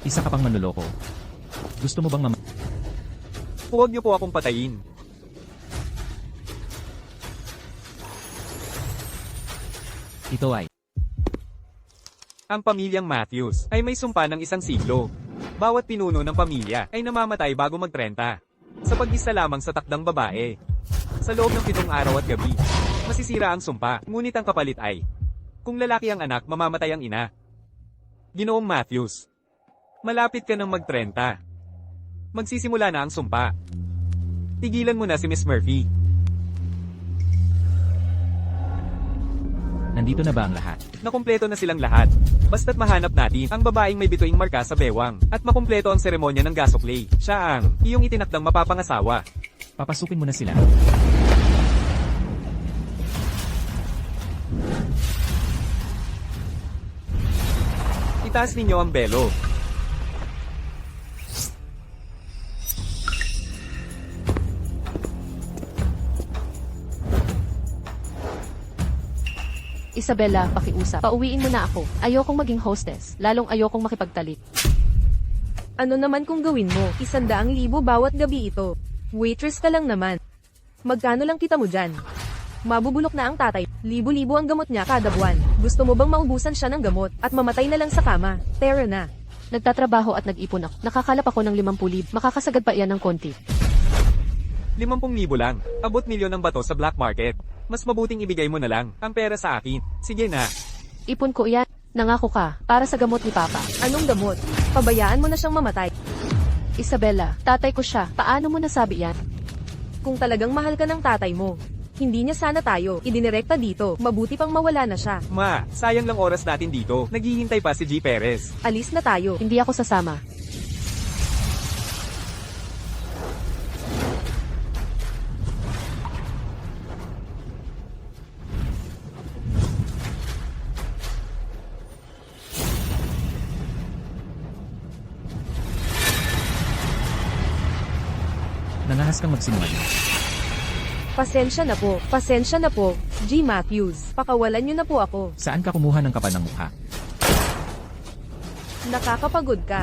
Isa ka pang manloloko. Gusto mo bang Huwag niyo po akong patayin. Ito ay Ang pamilyang Matthews ay may sumpa ng 1 siglo. Bawat pinuno ng pamilya ay namamatay bago mag-30. Sa pag-isa lamang sa takdang babae. Sa loob ng 7 araw at gabi, masisira ang sumpa, ngunit ang kapalit ay, kung lalaki ang anak, mamamatay ang ina. Ginoong Matthews, malapit ka ng mag-30. Magsisimula na ang sumpa. Tigilan mo na si Miss Murphy. nandito na ba ang lahat? Nakumpleto na silang lahat. Basta't mahanap natin ang babaeng may bituing marka sa bewang at makumpleto ang seremonya ng gasoklay. Siya ang iyong itinakdang mapapangasawa. Papasukin mo na sila. Itaas ninyo ang belo. Isabella, pakiusap. Pauwiin mo na ako. Ayokong maging hostess. Lalong ayokong makipagtalik. Ano naman kung gawin mo? 100,000 bawat gabi ito. Waitress ka lang naman. Magkano lang kita mo dyan? Mabubulok na ang tatay. Libo-libo ang gamot niya kada buwan. Gusto mo bang maubusan siya ng gamot at mamatay na lang sa kama? Tara na. Nagtatrabaho at nag-ipon ako. Nakakalap ako ng 50,000. Makakasagad pa iyan ng konti. 50,000 lang. Abot milyon ng bato sa black market. Mas mabuting ibigay mo na lang ang pera sa akin. Sige na. Ipon ko iyan. Nangako ka. Para sa gamot ni Papa. Anong gamot? Pabayaan mo na siyang mamatay. Isabella, tatay ko siya. Paano mo nasabi yan? Kung talagang mahal ka ng tatay mo, hindi niya sana tayo idinirekta dito. Mabuti pang mawala na siya. Ma, sayang lang oras natin dito. Naghihintay pa si G. Perez. Alis na tayo. Hindi ako sasama. Nangahas kang magsinungaling. Pasensya na po, G. Matthews. Pakawalan niyo na po ako. Saan ka kumuha ng kapal ng mukha? Nakakapagod ka.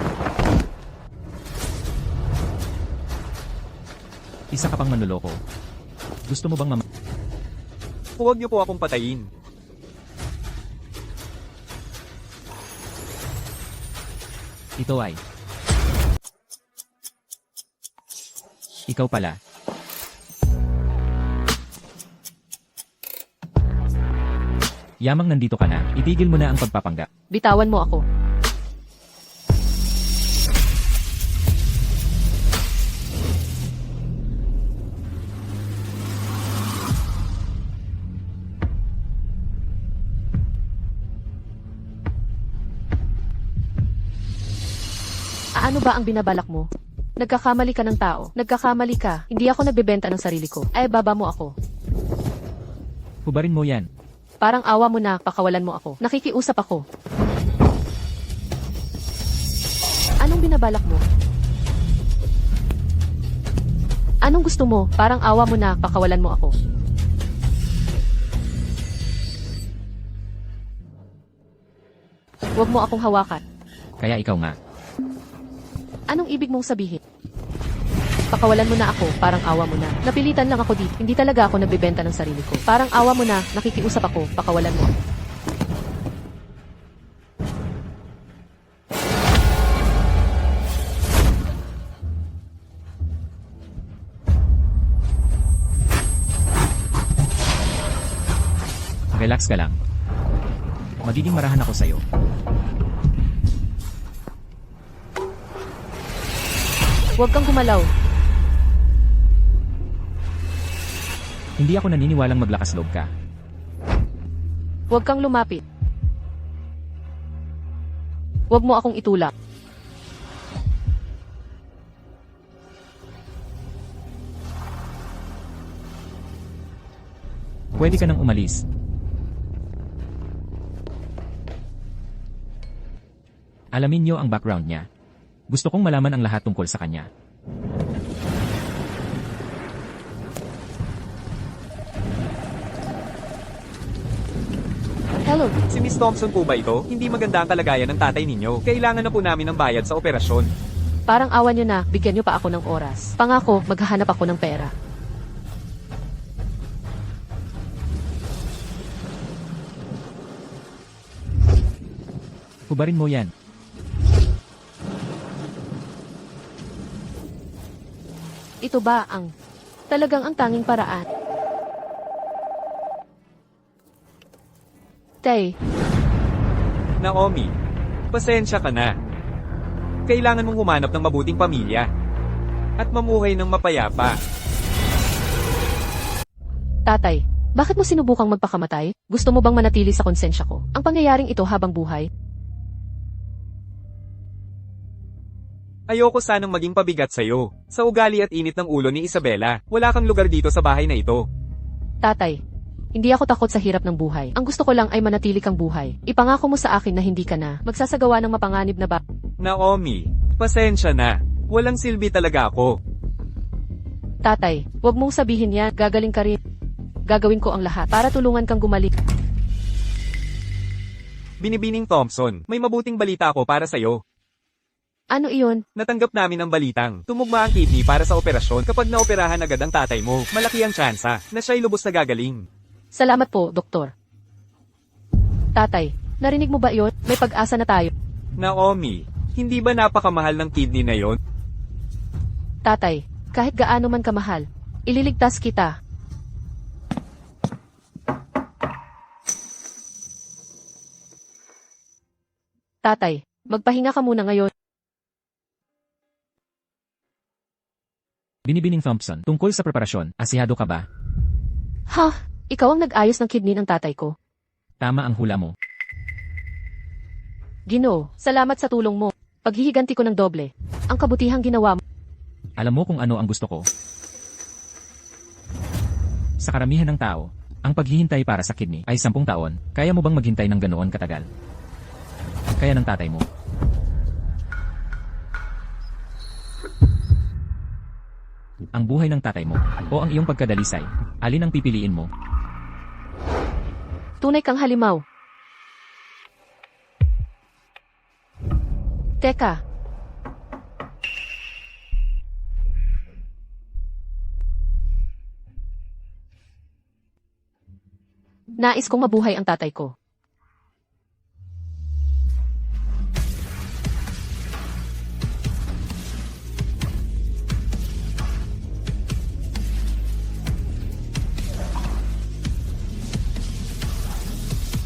Isa ka pang manloloko. Gusto mo bang Huwag niyo po akong patayin. Ito ay ikaw pala. Yamang nandito ka na, itigil mo na ang pagpapanggap. Bitawan mo ako. Ano ba ang binabalak mo? Nagkakamali ka ng tao. Nagkakamali ka. Hindi ako nagbebenta ng sarili ko. Ay, baba mo ako. Hubarin mo yan. Parang awa mo na, pakawalan mo ako. Nakikiusap ako. Anong binabalak mo? Anong gusto mo? Parang awa mo na, pakawalan mo ako. Huwag mo akong hawakan. Kaya ikaw nga. Anong ibig mong sabihin? Pakawalan mo na ako, parang awa mo na. Napilitan lang ako dito. Hindi talaga ako nagbebenta ng sarili ko. Parang awa mo na, nakikiusap ako, pakawalan mo. Relax ka lang. Magiging marahan ako sa'yo. Huwag kang gumalaw. Hindi ako naniniwalang maglakas loob ka. Huwag kang lumapit. Huwag mo akong itulak. Pwede ka nang umalis. Alamin niyo ang background niya. Gusto kong malaman ang lahat tungkol sa kanya. Hello, Si Miss Thompson po ba ito? Hindi maganda ang kalagayan ng tatay ninyo. Kailangan na po namin ng bayad sa operasyon. parang awan nyo na, bigyan nyo pa ako ng oras. Pangako, maghahanap ako ng pera. Hubarin mo yan. Ito ba ang talagang ang tanging paraan? Tay, Naomi, pasensya ka na. Kailangan mong humanap ng mabuting pamilya. At mamuhay ng mapayapa. tatay, bakit mo sinubukang magpakamatay? Gusto mo bang manatili sa konsensya ko? Ang pangyayaring ito habang buhay? Ayoko sanang maging pabigat sa'yo. Sa ugali at init ng ulo ni Isabela, wala kang lugar dito sa bahay na ito. Tatay, hindi ako takot sa hirap ng buhay. Ang gusto ko lang ay manatili kang buhay. Ipangako mo sa akin na hindi ka na magsasagawa ng mapanganib na ba? Naomi, pasensya na. Walang silbi talaga ako. Tatay, huwag mong sabihin yan. Gagaling ka rin. Gagawin ko ang lahat para tulungan kang gumaling. Binibining Thompson, may mabuting balita ako para sa'yo. Ano iyon? Natanggap namin ang balitang. Tumugma ang kidney para sa operasyon. Kapag naoperahan agad ang tatay mo, malaki ang tsansa na siya'y lubos na gagaling. Salamat po, doktor. Tatay, narinig mo ba iyon? May pag-asa na tayo. Naomi, hindi ba napakamahal ng kidney na yon? Tatay, kahit gaano man kamahal, ililigtas kita. Tatay, magpahinga ka muna ngayon. Binibining Thompson, tungkol sa preparasyon, asihado ka ba? Ha? Ikaw ang nag-ayos ng kidney ng tatay ko. Tama ang hula mo. Ginoo, salamat sa tulong mo. Paghihiganti ko ng doble. Ang kabutihang ginawa mo. Alam mo kung ano ang gusto ko. Sa karamihan ng tao, ang paghihintay para sa kidney ay 10 taon. Kaya mo bang maghintay ng ganoon katagal? Kaya ng tatay mo. Ang buhay ng tatay mo o ang iyong pagkadalisay, alin ang pipiliin mo? Tunay kang halimaw. Teka. Nais kong mabuhay ang tatay ko.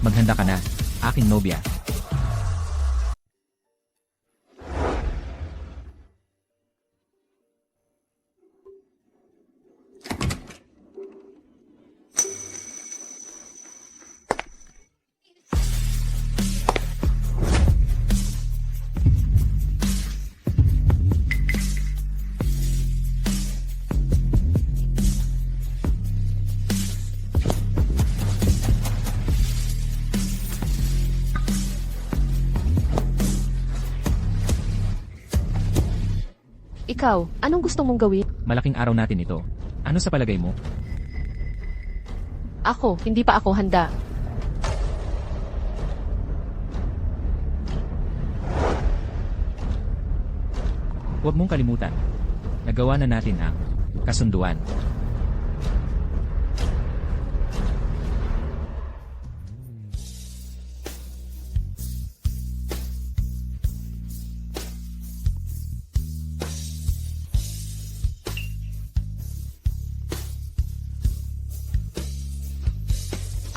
Maghanda ka na, aking nobya. Ikaw, anong gusto mong gawin? Malaking araw natin ito. Ano sa palagay mo? Ako, hindi pa ako handa. Huwag mong kalimutan. Nagawa na natin ang kasunduan.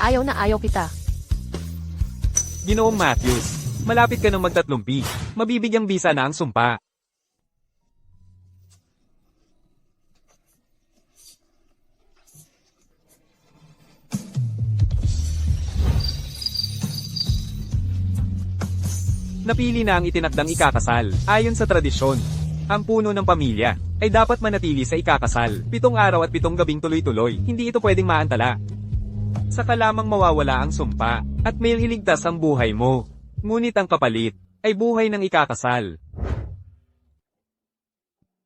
Ayaw na ayaw kita. Ginoong Matthews, malapit ka ng magtatlumpi. Mabibigyang bisa na ang sumpa. Napili na ang itinakdang ikakasal. Ayon sa tradisyon, ang puno ng pamilya ay dapat manatili sa ikakasal. 7 araw at 7 gabing tuloy-tuloy. Hindi ito pwedeng maantala. Saka lamang mawawala ang sumpa, at may iligtas ang buhay mo. Ngunit ang kapalit, ay buhay ng ikakasal.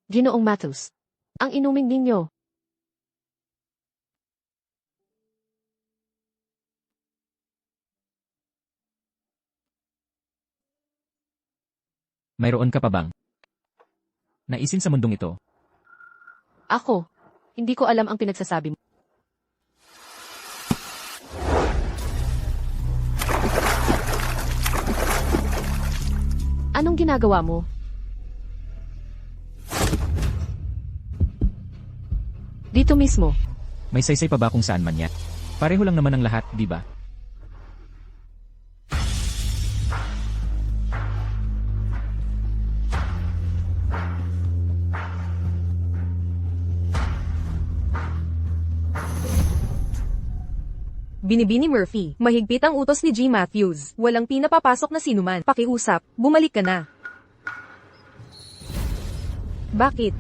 Ginoong Matthews. Ang inumin ninyo. Mayroon ka pa bang naisin sa mundong ito? Ako, hindi ko alam ang pinagsasabi mo. Anong ginagawa mo? Dito mismo. May saysay pa ba kung saan man yan? Pareho lang naman ang lahat, di ba? Binibini Murphy, mahigpit ang utos ni G. Matthews. Walang pinapapasok na sinuman. Pakiusap, bumalik ka na. Bakit?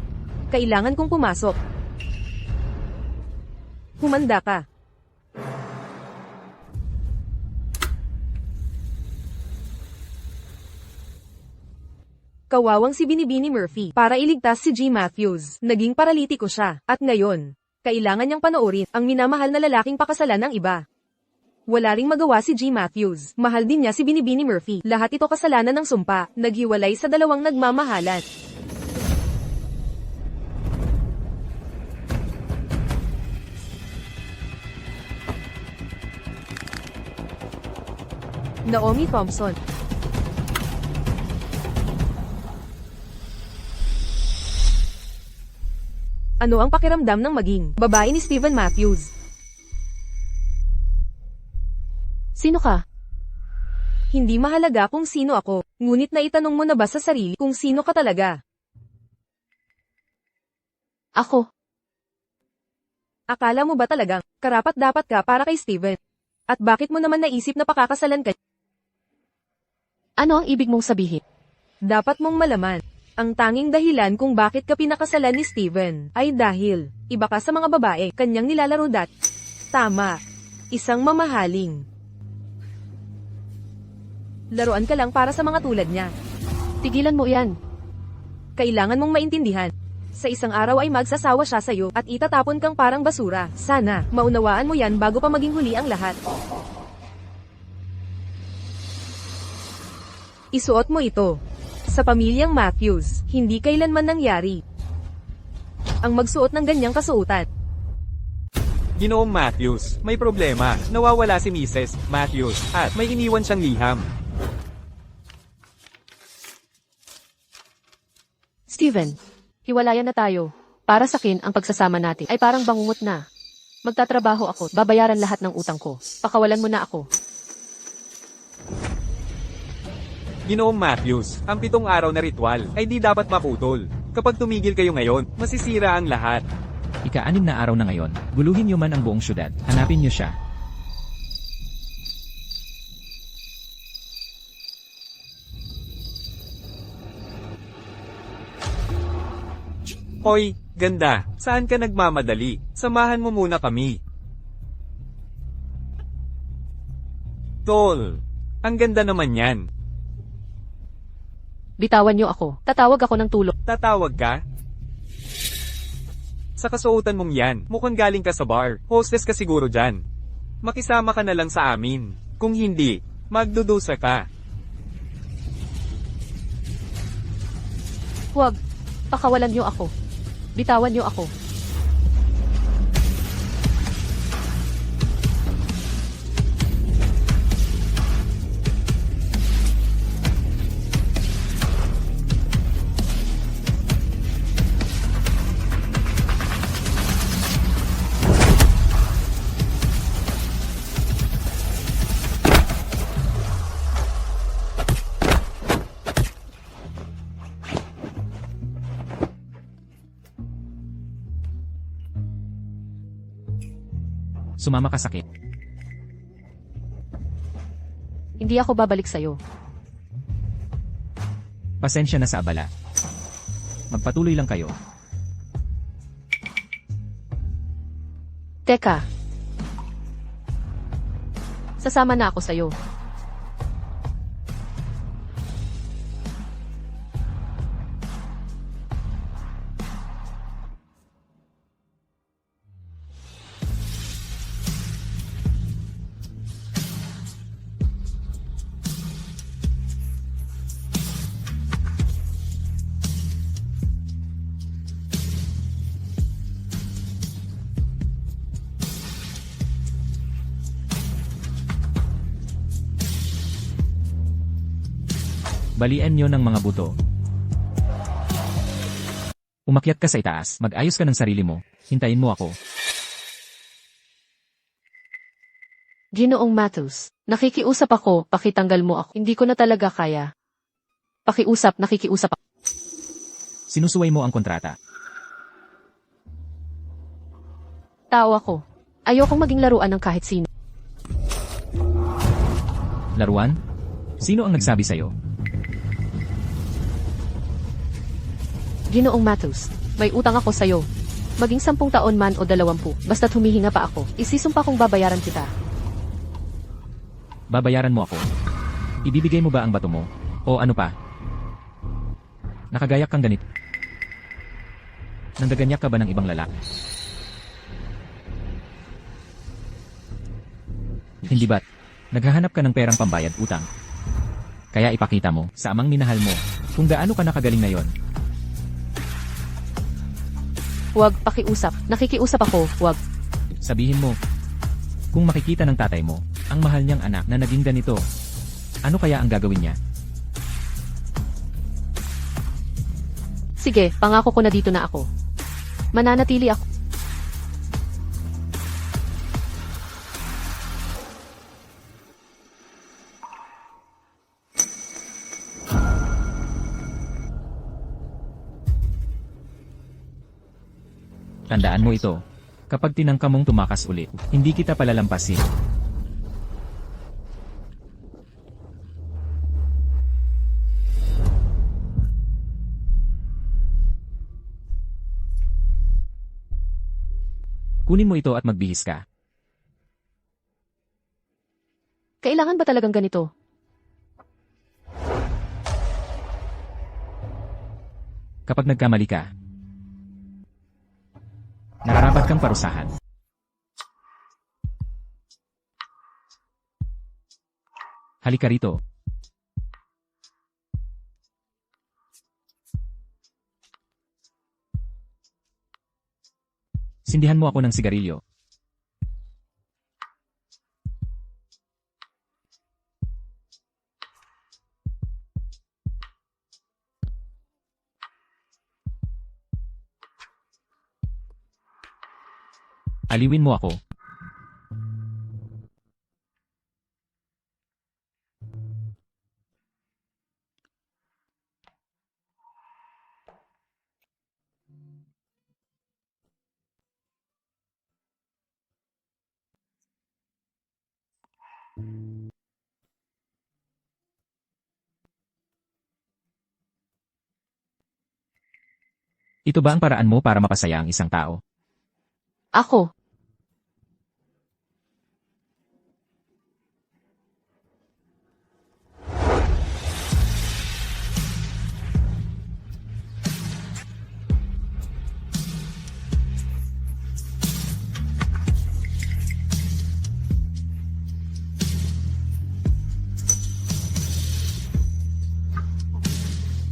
Kailangan kong pumasok. Humanda ka. Kawawang si Binibini Murphy para iligtas si G. Matthews. Naging paralitiko siya. At ngayon, kailangan niyang panoorin ang minamahal na lalaking pakasalan ng iba. Wala ring magawa si G. Matthews. Mahal din niya si Binibini Murphy. Lahat ito kasalanan ng sumpa. Naghiwalay sa dalawang nagmamahalan. Naomi Thompson. Ano ang pakiramdam ng maging babae ni Steven Matthews? Sino ka? Hindi mahalaga kung sino ako, ngunit naitanong mo na ba sa sarili kung sino ka talaga? Ako. Akala mo ba talagang karapat-dapat ka para kay Steven? At bakit mo naman naisip na pakakasalan ka? Ano ang ibig mong sabihin? Dapat mong malaman. Ang tanging dahilan kung bakit ka pinakasalan ni Steven ay dahil iba ka sa mga babae kanyang nilalaro Tama. Isang mamahaling. Laruan ka lang para sa mga tulad niya. Tigilan mo yan. Kailangan mong maintindihan. Sa isang araw ay magsasawa siya sa'yo at itatapon kang parang basura. Sana, maunawaan mo yan bago pa maging huli ang lahat. Isuot mo ito. Sa pamilyang Matthews, hindi kailanman nangyari ang magsuot ng ganyang kasuotan. Ginoong Matthews, may problema. Nawawala si Mrs. Matthews at may iniwan siyang liham. Steven, hiwalayan na tayo. Para sa akin, ang pagsasama natin ay parang bangungot na. Magtatrabaho ako, babayaran lahat ng utang ko. Pakawalan mo na ako. Ginoong Matthews, ang 7 araw na ritual ay di dapat maputol. Kapag tumigil kayo ngayon, masisira ang lahat. Ika-6 na araw na ngayon, guluhin niyo man ang buong syudad. Hanapin niyo siya. Hoy, ganda, saan ka nagmamadali? Samahan mo muna kami. Tol, ang ganda naman yan. Bitawan niyo ako. Tatawag ako ng tulong. Tatawag ka? Sa kasuotan mong yan, mukhang galing ka sa bar. Hostess ka siguro dyan. Makisama ka na lang sa amin. Kung hindi, magdudusa ka. Huwag. Pakawalan niyo ako. Bitawan niyo ako. Sumama ka sakit. Hindi ako babalik sa'yo. Pasensya na sa abala. Magpatuloy lang kayo. Teka. Sasama na ako sa'yo. Balian nyo ng mga buto. Umakyat ka sa itaas, mag-ayos ka ng sarili mo, hintayin mo ako. Ginoong Mathews, nakikiusap ako, pakitanggal mo ako. Hindi ko na talaga kaya. Pakiusap, nakikiusap ako. Sinusuway mo ang kontrata. Tao ako. Ayokong maging laruan ng kahit sino. Laruan? Sino ang nagsabi sa'yo? Ginoong Mathews, may utang ako sa'yo. Maging 10 taon man o 20, basta't humihinga pa ako, isisumpa kong babayaran kita. Babayaran mo ako. Ibibigay mo ba ang bato mo? O ano pa? Nakagayak kang ganito. Nanggaganyak ka ba ng ibang lalaki? Hindi ba't? Naghahanap ka ng perang pambayad utang. Kaya ipakita mo sa amang minahal mo kung gaano ka nakagaling na yon. Huwag, pakiusap. Nakikiusap ako, huwag. Sabihin mo, kung makikita ng tatay mo, ang mahal niyang anak na naging ganito, ano kaya ang gagawin niya? Sige, pangako ko na dito na ako. Mananatili ako. Tandaan mo ito. Kapag tinangka mong tumakas ulit, hindi kita palalampasin. Kunin mo ito at magbihis ka. Kailangan ba talagang ganito? Kapag nagkamali ka, nararapat kang parusahan. Halika rito. Sindihan mo ako ng sigarilyo. Aliwin mo ako. Ito ba ang paraan mo para mapasaya ang isang tao? Ako.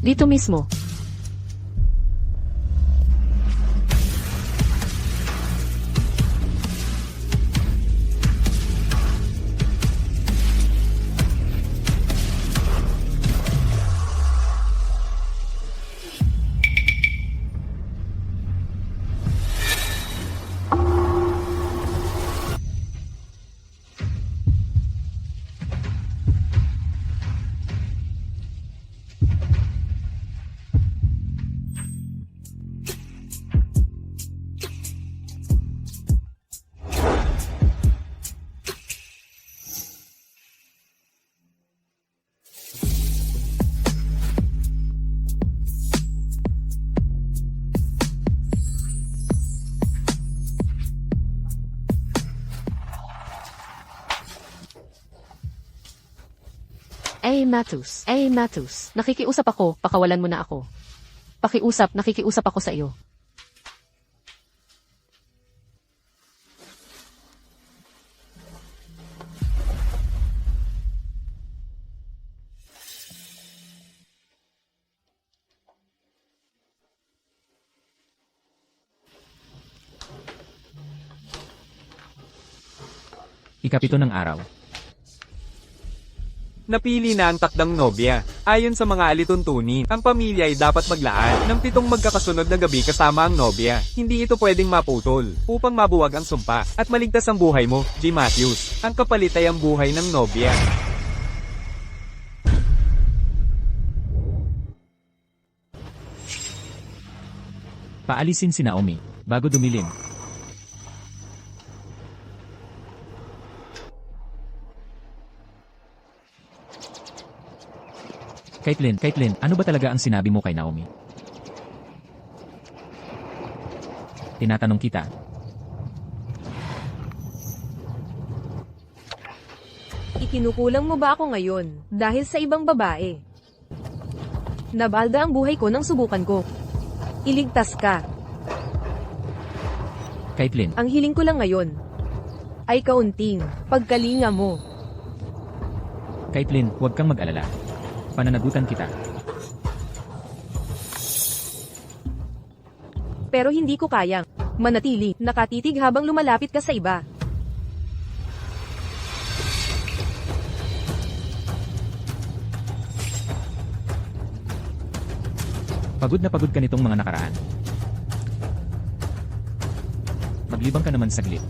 Dito mismo. Mathews. Mathews. Nakikiusap ako, pakawalan mo na ako. Pakiusap, nakikiusap ako sa iyo. Ikapito ng araw. Napili na ang takdang nobya. Ayon sa mga alituntunin, ang pamilya ay dapat maglaan ng 7 magkakasunod na gabi kasama ang nobya. Hindi ito pwedeng maputol upang mabuwag ang sumpa at maligtas ang buhay mo, G. Matthews. Ang kapalit ay ang buhay ng nobya. Paalisin si Naomi, bago dumilim. Caitlyn, ano ba talaga ang sinabi mo kay Naomi? Tinatanong kita. Ikinukulang mo ba ako ngayon dahil sa ibang babae? Nabalda ang buhay ko nang subukan ko. Iligtas ka. Caitlyn, Ang hiling ko lang ngayon ay kaunting pagkalinga mo. Caitlyn, huwag kang mag-alala. Pananagutan kita. Pero hindi ko kayang manatili nakatitig habang lumalapit ka sa iba. Pagod na pagod ka nitong mga nakaraan. Maglibang ka naman saglit.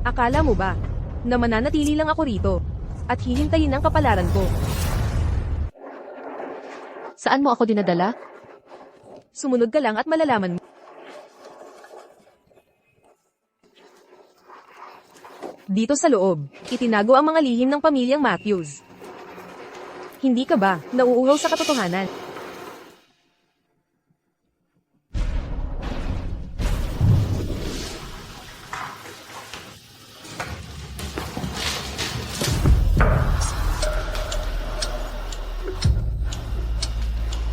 Akala mo ba na mananatili lang ako rito at hihintayin ang kapalaran ko? Saan mo ako dinadala? Sumunod ka lang at malalaman mo. Dito sa loob, itinago ang mga lihim ng pamilyang Matthews. Hindi ka ba nauuhaw sa katotohanan?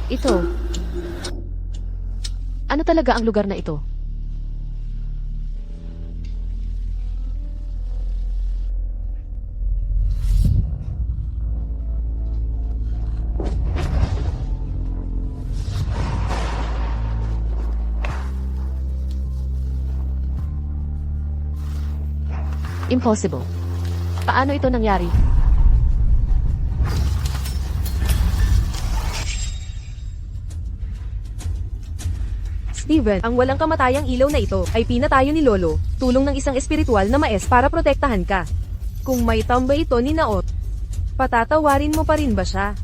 Ito. Ano talaga ang lugar na ito? Impossible. Paano ito nangyari? Steven, ang walang kamatayang ilaw na ito ay pinatayo ni Lolo, tulong ng isang espiritual na maes para protektahan ka. Kung may tambay ito ni Naot, patatawarin mo pa rin ba siya?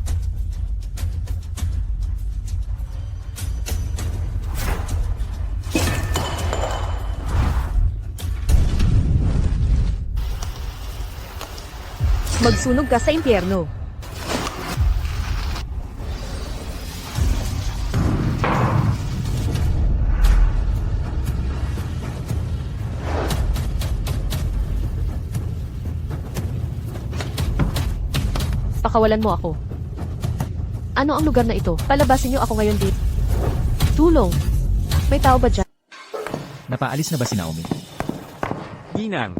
Magsunog ka sa impyerno. Pakawalan mo ako. Ano ang lugar na ito? Palabasin niyo ako ngayon dito. Tulong! May tao ba dyan? Napaalis na ba si Naomi? Ginang.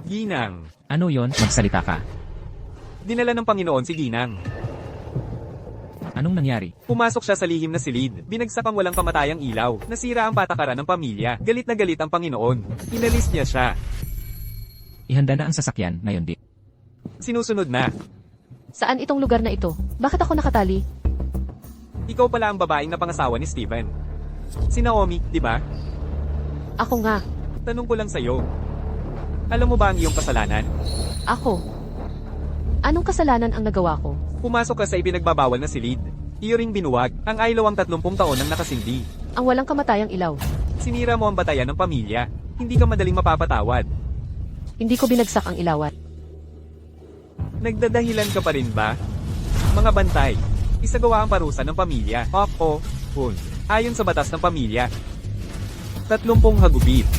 Ginang. Ano yon? Magsalita ka. Dinala ng Panginoon si Ginang. Anong nangyari? Pumasok siya sa lihim na silid. Binagsak ang walang kamatayang ilaw. Nasira ang patakaran ng pamilya. Galit na galit ang Panginoon. Inalis niya siya. Ihanda na ang sasakyan ngayon di. Sinusunod na. Saan itong lugar na ito? Bakit ako nakatali? Ikaw pala ang babaeng na pangasawa ni Steven. Si Naomi, di ba? Ako nga. Tanong ko lang sa'yo. Alam mo ba ang iyong kasalanan? Ako. Anong kasalanan ang nagawa ko? Pumasok ka sa ipinagbabawal na silid. Iyo ring binuwag. Ang ilaw ang 30 taon nang nakasindi. Ang walang kamatayang ilaw. Sinira mo ang batayan ng pamilya. Hindi ka madaling mapapatawad. Hindi ko binagsak ang ilawan. Nagdadahilan ka pa rin ba? Mga bantay. Isagawa ang parusa ng pamilya. Hun. Ayon sa batas ng pamilya. 30 hagupit.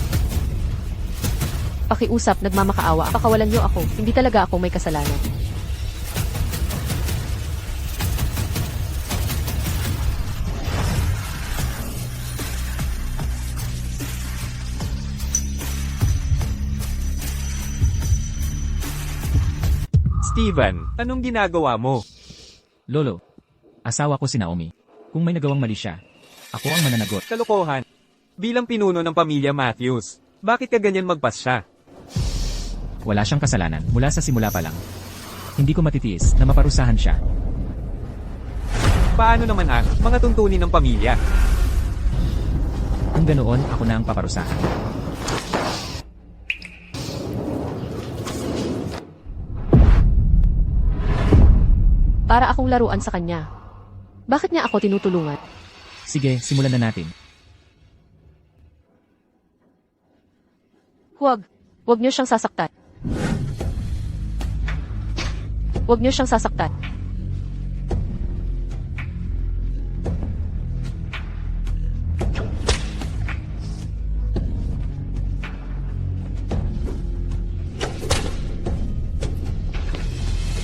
Pakiusap, nagmamakaawa. Pakawalan niyo ako. Hindi talaga ako may kasalanan. Steven, anong ginagawa mo? Lolo, asawa ko si Naomi. Kung may nagawang mali siya, ako ang mananagot. Kalokohan. Bilang pinuno ng pamilya Matthews, bakit ka ganyan magpasya? Wala siyang kasalanan mula sa simula pa lang. Hindi ko matitiis na maparusahan siya. Paano naman ang mga tuntunin ng pamilya? Kung ganoon, ako na ang paparusahan. Para akong laruan sa kanya. Bakit niya ako tinutulungan? Sige, simulan na natin. Huwag. Huwag niyo siyang sasaktan. Huwag niyo siyang sasaktan.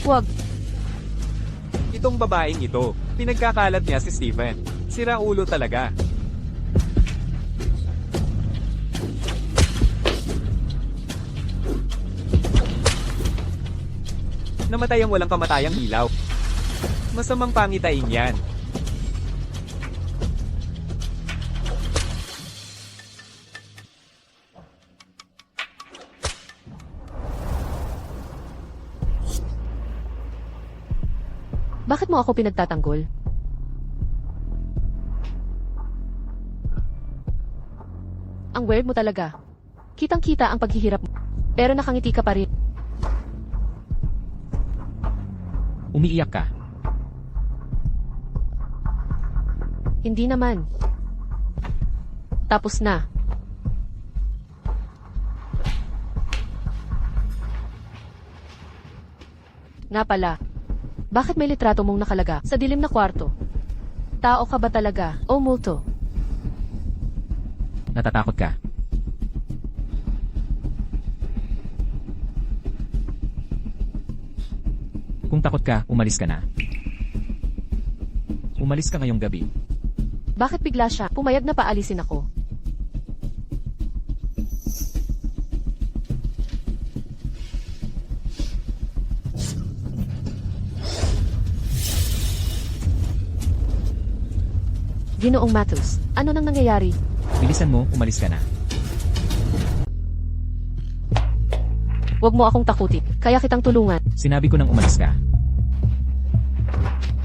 Huwag. Itong babaeng ito, pinagkakalat niya si Stephen. Sira ulo talaga. Namatay ang walang kamatayang ilaw. Masamang pangitain yan. Bakit mo ako pinagtatanggol? Ang weird mo talaga. Kitang-kita ang paghihirap mo. Pero nakangiti ka pa rin. Umiiyak ka. Hindi naman. Tapos na. Nga pala. Bakit may litrato mong nakalaga sa dilim na kwarto? Tao ka ba talaga, o multo? Natatakot ka. Kung takot ka, umalis ka na. Umalis ka ngayong gabi. Bakit bigla siya pumayag na paalisin ako? Ginoong Matthews, ano nang nangyayari? Bilisan mo, umalis ka na. Huwag mo akong takutin, kaya kitang tulungan. Sinabi ko nang umalis ka.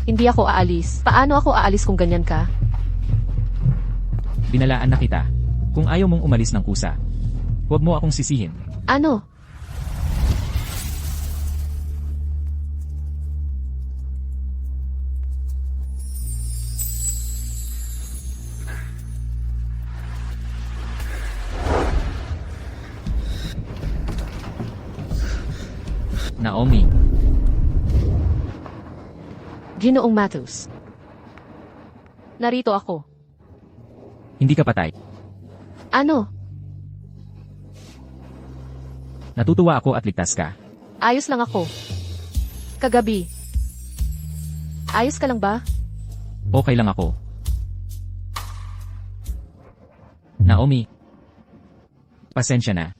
Hindi ako aalis. Paano ako aalis kung ganyan ka? Binalaan na kita. Kung ayaw mong umalis ng kusa, huwag mo akong sisihin. Ano? Naomi, Ginoong Matthews. Narito ako. hindi ka patay. Ano? Natutuwa ako at ligtas ka. Ayos lang ako. Kagabi. Ayos ka lang ba? Okay lang ako. Naomi, pasensya na.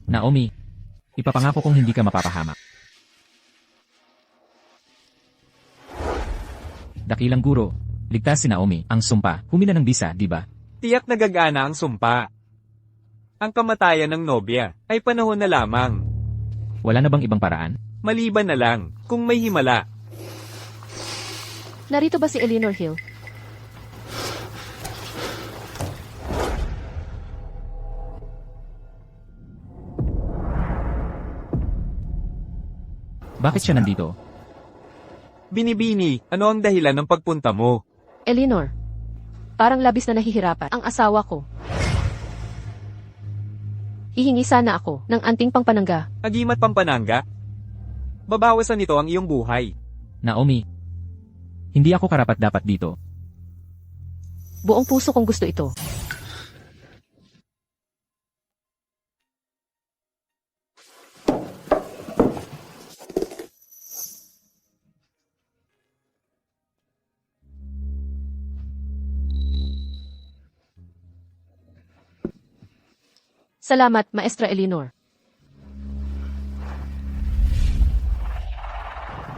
Naomi, ipapangako kong hindi ka mapapahamak. Dakilang guro, ligtas si Naomi, ang sumpa, humina ng bisa, di ba? Tiyak nagagana ang sumpa. Ang kamatayan ng nobya ay panahon na lamang. Wala na bang ibang paraan? Maliban na lang kung may himala. Narito ba si Eleanor Hill? Bakit siya nandito? Binibini, ano ang dahilan ng pagpunta mo? Eleanor. Parang labis na nahihirapan ang asawa ko. Hihingi sana ako ng anting pangpanangga. Agimat Pampananga? Babawasan nito ang iyong buhay. Naomi, hindi ako karapat-dapat dito. Buong puso kong gusto ito. Salamat, Maestra Eleanor.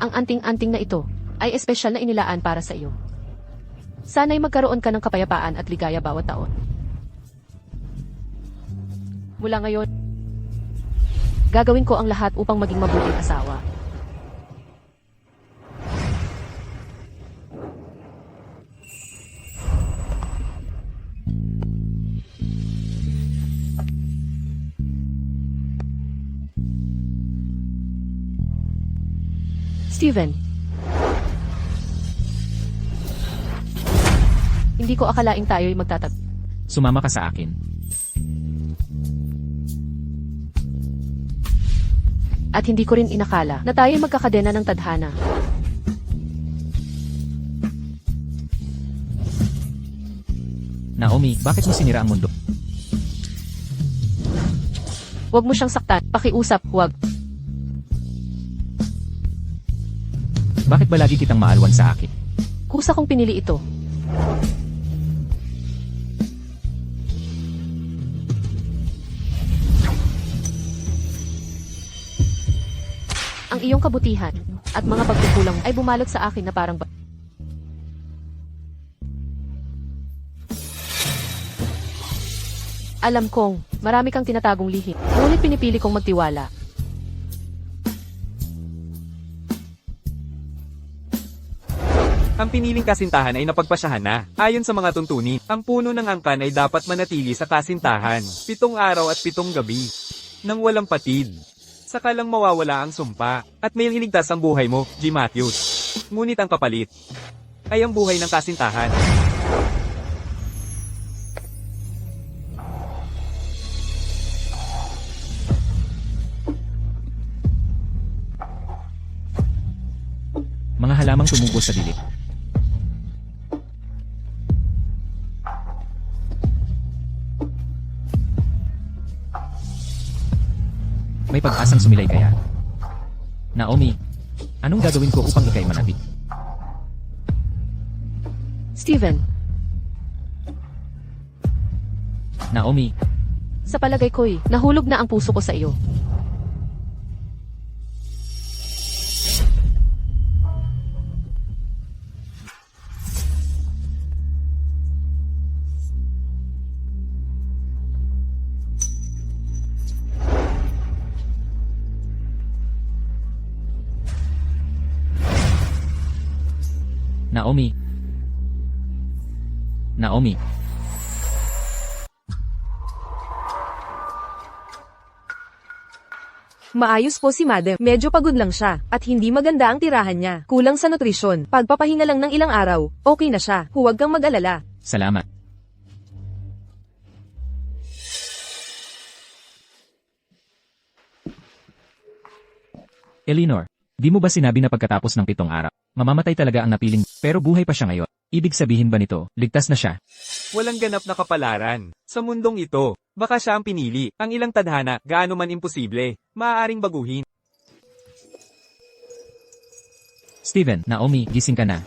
Ang anting-anting na ito ay espesyal na inilaan para sa iyo. Sana'y magkaroon ka ng kapayapaan at ligaya bawat taon. Mula ngayon, gagawin ko ang lahat upang maging mabuting asawa. Steven. Hindi ko akalaing tayo'y magtatag. Sumama ka sa akin. At hindi ko rin inakala na tayo'y magkakadena ng tadhana. Naomi, bakit mo sinira ang mundo? Huwag mo siyang saktan. Pakiusap, huwag. Bakit ba lagi kitang maalwan sa akin? Kusa kong pinili ito. Ang iyong kabutihan at mga pagkukulang ay bumalot sa akin na parang Alam kong marami kang tinatagong lihim, ngunit pinipili kong magtiwala. Ang piniling kasintahan ay napagpasyahan na. Ayon sa mga tuntunin, ang puno ng angkan ay dapat manatili sa kasintahan 7 araw at 7 gabi nang walang patid. Saka lang mawawala ang sumpa at may hiligtas ang buhay mo, G. Matthews. Ngunit ang kapalit ay ang buhay ng kasintahan. Mga halamang tumubo sa dilim. May pag-asang sumilay kaya. Naomi, anong gagawin ko upang ikay manabik? Steven, Naomi, sa palagay ko'y nahulog na ang puso ko sa iyo. Naomi. Naomi. Maayos po si Madam. Medyo pagod lang siya, at hindi maganda ang tirahan niya. Kulang sa nutrisyon. Pagpapahinga lang ng ilang araw, okay na siya. Huwag kang mag-alala. Salamat. Eleanor, di mo ba sinabi na pagkatapos ng 7 araw, mamamatay talaga ang napiling, pero buhay pa siya ngayon? Ibig sabihin ba nito, ligtas na siya? Walang ganap na kapalaran sa mundong ito. Baka siya ang pinili. Ang ilang tadhana, gaano man imposible, maaaring baguhin. Steven, Naomi, gising ka na.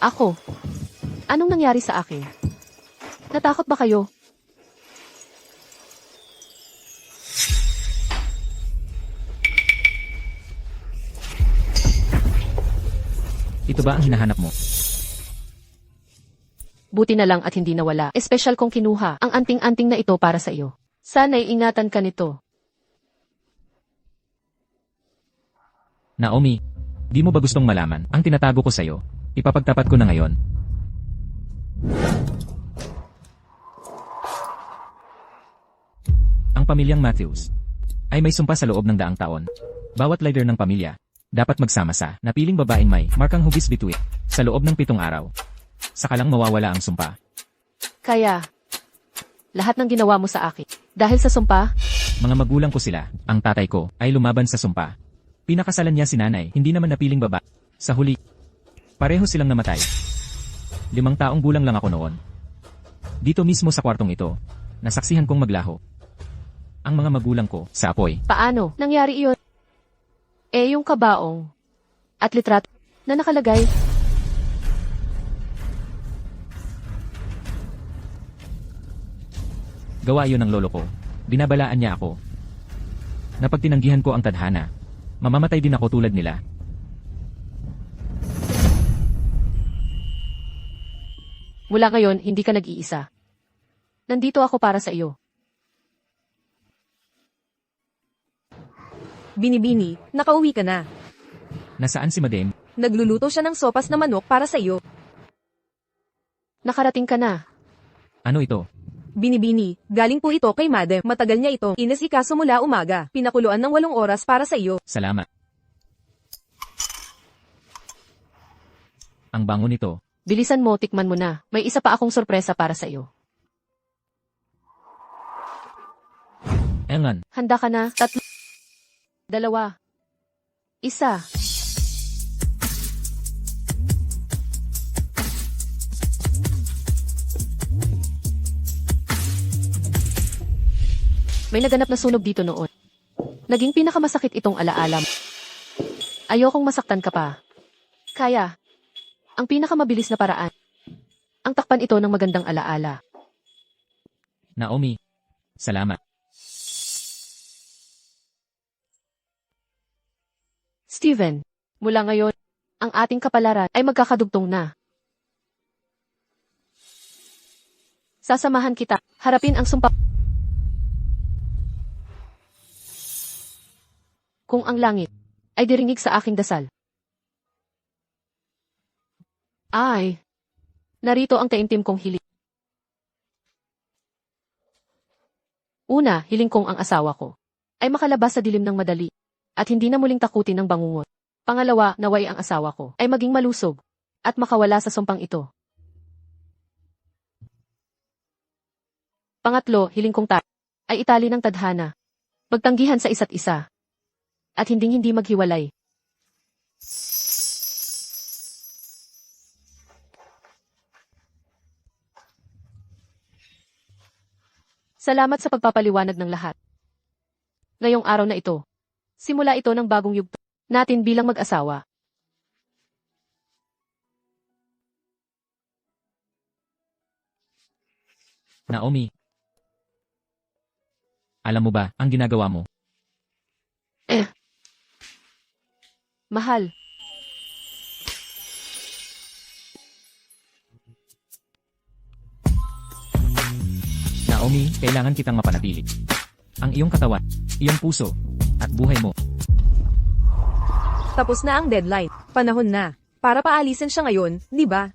Ako? Anong nangyari sa akin? Natakot ba kayo? Ito ba ang hinahanap mo? Buti na lang at hindi nawala. Espesyal kong kinuha ang anting-anting na ito para sa iyo. Sana'y ingatan ka nito. Naomi, di mo ba gustong malaman ang tinatago ko sa'yo? Ipapagtapat ko na ngayon. Ang pamilyang Matthews ay may sumpa sa loob ng 100 taon. Bawat leader ng pamilya dapat magsama sa napiling babaeng may markang hugis bituin sa loob ng 7 araw. Saka lang mawawala ang sumpa. Kaya, lahat ng ginawa mo sa akin. Dahil sa sumpa, Mga magulang ko sila, ang tatay ko, ay lumaban sa sumpa. Pinakasalan niya si nanay, hindi naman napiling baba. Sa huli, pareho silang namatay. 5 taong gulang lang ako noon. Dito mismo sa kwartong ito, nasaksihan kong maglaho ang mga magulang ko sa apoy. paano nangyari iyon? Yung kabaong at litrato na nakalagay. Gawa iyon ng lolo ko. Binabalaan niya ako. Na pag tinanggihan ko ang tadhana, mamamatay din ako tulad nila. Mula ngayon, hindi ka nag-iisa. Nandito ako para sa iyo. Binibini, nakauwi ka na. Nasaan si Madame? Nagluluto siya ng sopas na manok para sa iyo. Nakarating ka na. Ano ito? Binibini, galing po ito kay Madam. Matagal niya ito. Inasikaso mula umaga. Pinakuluan ng 8 oras para sa iyo. Salamat. Ang bango nito. Bilisan mo, tikman mo na. May isa pa akong sorpresa para sa iyo. Engan, Handa ka na? 3, 2, 1. May naganap na sunog dito noon. Naging pinakamasakit itong alaala mo. Ayokong masaktan ka pa. Kaya, ang pinakamabilis na paraan. Ang takpan ito ng magandang alaala. Naomi. Salamat. Steven, mula ngayon, ang ating kapalaran ay magkakadugtong na. Sasamahan kita, harapin ang sumpa. Kung ang langit ay diringig sa aking dasal. Ay, narito ang taimtim kong hiling. Una, hiling kong ang asawa ko ay makalabas sa dilim ng madali at hindi na muling takutin ng bangungot. Pangalawa, naway ang asawa ko ay maging malusog at makawala sa sumpang ito. Pangatlo, hiling kong tayo ay itali ng tadhana, magtanggihan sa isa't isa, at hindi maghiwalay. Salamat sa pagpapaliwanag ng lahat. Ngayong araw na ito, simula ito ng bagong yugto natin bilang mag-asawa. Naomi. Alam mo ba ang ginagawa mo? Mahal, Naomi, kailangan kitang mapanatili. Ang iyong katawan, iyong puso, at buhay mo. Tapos na ang deadline. Panahon na. Para paalisin siya ngayon, di ba?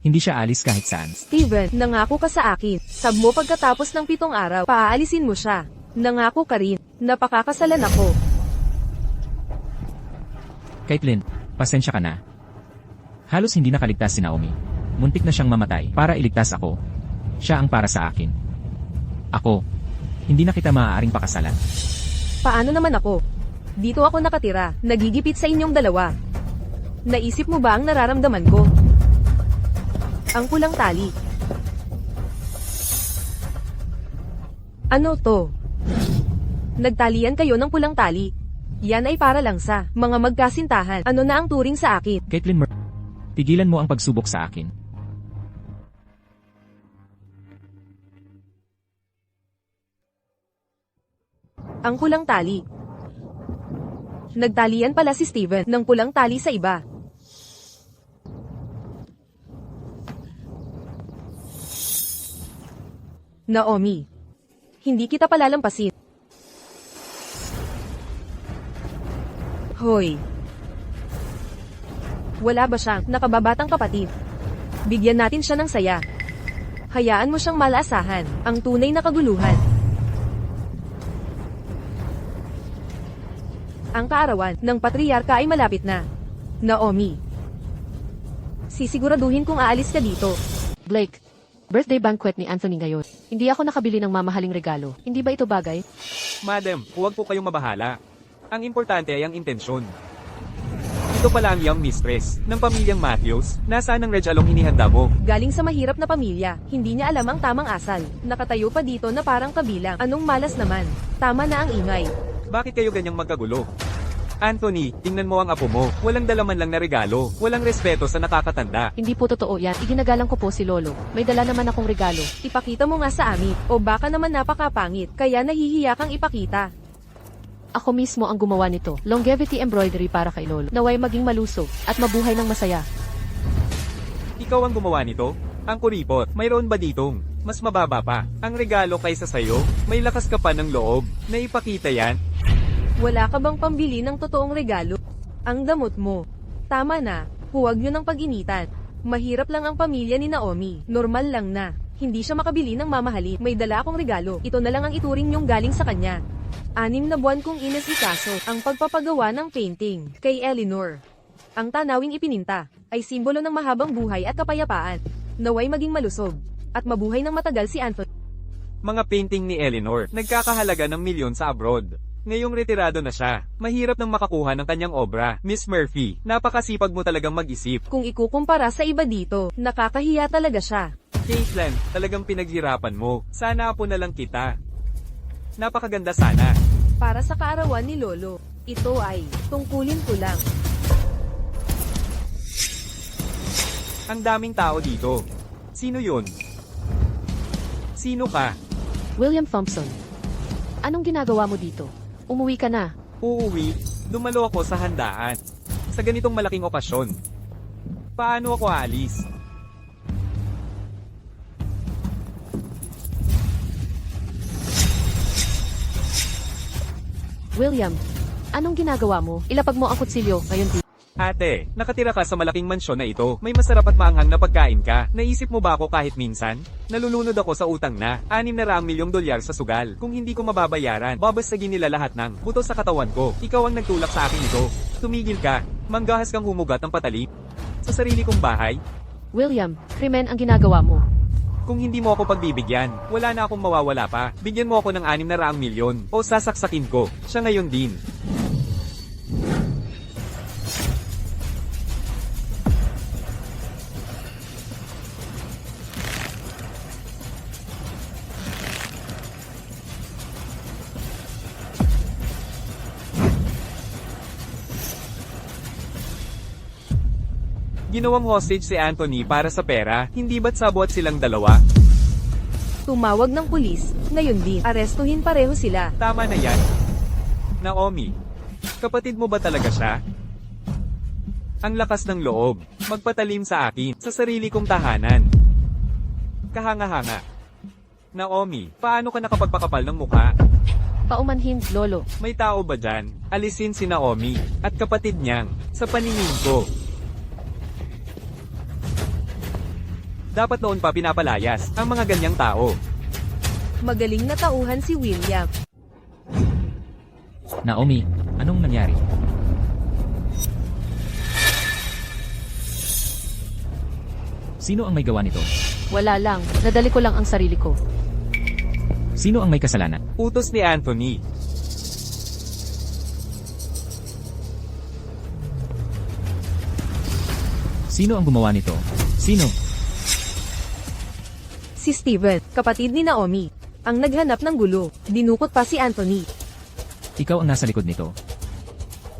Hindi siya alis kahit saan. Steven, nangako ka sa akin. Sab mo pagkatapos ng 7 araw, paaalisin mo siya. Nangako ka rin. Napakakasalan ako. Caitlin, pasensya ka na. Halos hindi nakaligtas si Naomi. Muntik na siyang mamatay para iligtas ako. Siya ang para sa akin. Ako, hindi na kita maaaring pakasalan. Paano naman ako? Dito ako nakatira, nagigipit sa inyong dalawa. Naisip mo ba ang nararamdaman ko? Ang pulang tali. Ano to? Nagtalian kayo ng pulang tali. Yan ay para lang sa mga magkasintahan. Ano na ang turing sa akin? Caitlin, tigilan mo ang pagsubok sa akin. Ang pulang tali. Nagtalian pala si Steven ng pulang tali sa iba. Naomi, hindi kita palalampasin. Hoy. Wala ba siyang nakababatang kapatid? Bigyan natin siya ng saya. Hayaan mo siyang malaasahan, ang tunay na kaguluhan. Ang kaarawan ng patriarka ay malapit na. Naomi. Sisiguraduhin kong aalis ka dito. Blake, birthday banquet ni Anthony ngayon. Hindi ako nakabili ng mamahaling regalo. Hindi ba ito bagay? Madam, huwag po kayong mabahala. Ang importante ay ang intensyon. Ito pala ang young mistress ng pamilyang Matthews. Nasaan ang regalong inihanda mo? Galing sa mahirap na pamilya, hindi niya alam ang tamang asal. Nakatayo pa dito na parang kabilang. Anong malas naman? Tama na ang ingay. Bakit kayo ganyang magkagulo? Anthony, tingnan mo ang apo mo. Walang dalaman lang na regalo. Walang respeto sa nakakatanda. Hindi po totoo yan. Iginagalang ko po si Lolo. May dala naman akong regalo. Ipakita mo nga sa amin. O baka naman napakapangit, kaya nahihiya kang ipakita. Ako mismo ang gumawa nito. Longevity embroidery para kay Lolo. Naway maging malusog at mabuhay ng masaya. Ikaw ang gumawa nito? Ang kuripot, mayroon ba ditong mas mababa pa ang regalo kaysa sayo? May lakas ka pa ng loob na ipakita yan? Wala ka bang pambili ng totoong regalo? Ang damot mo. Tama na, huwag yun ang pag-initan. Mahirap lang ang pamilya ni Naomi. Normal lang na. Hindi siya makabili ng mamahalin. May dala akong regalo. Ito na lang ang ituring niyong galing sa kanya. 6 na buwan kong inasikaso ang pagpapagawa ng painting kay Eleanor. Ang tanawing ipininta ay simbolo ng mahabang buhay at kapayapaan. Naway maging malusog at mabuhay ng matagal si Anthony. Mga painting ni Eleanor, nagkakahalaga ng milyon sa abroad. Ngayong retirado na siya, mahirap nang makakuha ng kanyang obra. Miss Murphy, napakasipag mo talagang mag-isip. Kung ikukumpara sa iba dito, nakakahiya talaga siya. Caitlin, talagang pinaghirapan mo. Sana apo na lang kita. Napakaganda sana. Para sa kaarawan ni Lolo, ito ay tungkulin ko lang. Ang daming tao dito. Sino yun? Sino ka? William Thompson. Anong ginagawa mo dito? Umuwi ka na. Uuwi, dumalo ako sa handaan. Sa ganitong malaking okasyon. Paano ako aalis? William, anong ginagawa mo? Ilapag mo ang kutsilyo ngayon dito. Ate, nakatira ka sa malaking mansyon na ito. May masarap at maanghang na pagkain ka. Naisip mo ba ako kahit minsan? Nalulunod ako sa utang na. 600 milyong dolyar sa sugal. Kung hindi ko mababayaran, babasagin nila lahat ng buto sa katawan ko. Ikaw ang nagtulak sa akin ito. Tumigil ka. Manggahas kang humugat ng patalip. Sa sarili kong bahay. William, krimen ang ginagawa mo. Kung hindi mo ako pagbibigyan, wala na akong mawawala pa. Bigyan mo ako ng 600 milyon o sasaksakin ko. Siya ngayon din. Ginawang hostage si Anthony para sa pera, hindi ba't sabuat silang dalawa? Tumawag ng pulis, ngayon din, arestuhin pareho sila. Tama na yan. Naomi, kapatid mo ba talaga siya? Ang lakas ng loob, magpatalim sa akin, sa sarili kong tahanan. Kahanga-hanga. Naomi, paano ka nakapagpakapal ng mukha? Paumanhin, Lolo. May tao ba dyan? Alisin si Naomi, at kapatid niyang, sa paningin ko. Dapat noon pa pinapalayas ang mga ganyang tao. Magaling na tauhan si William. Naomi, anong nangyari? Sino ang may gawa nito? Wala lang. Nadali ko lang ang sarili ko. Sino ang may kasalanan? Utos ni Anthony. Sino ang gumawa nito? Sino? Si Steven, kapatid ni Naomi, ang naghanap ng gulo. Dinukot pa si Anthony. Ikaw ang nasa likod nito.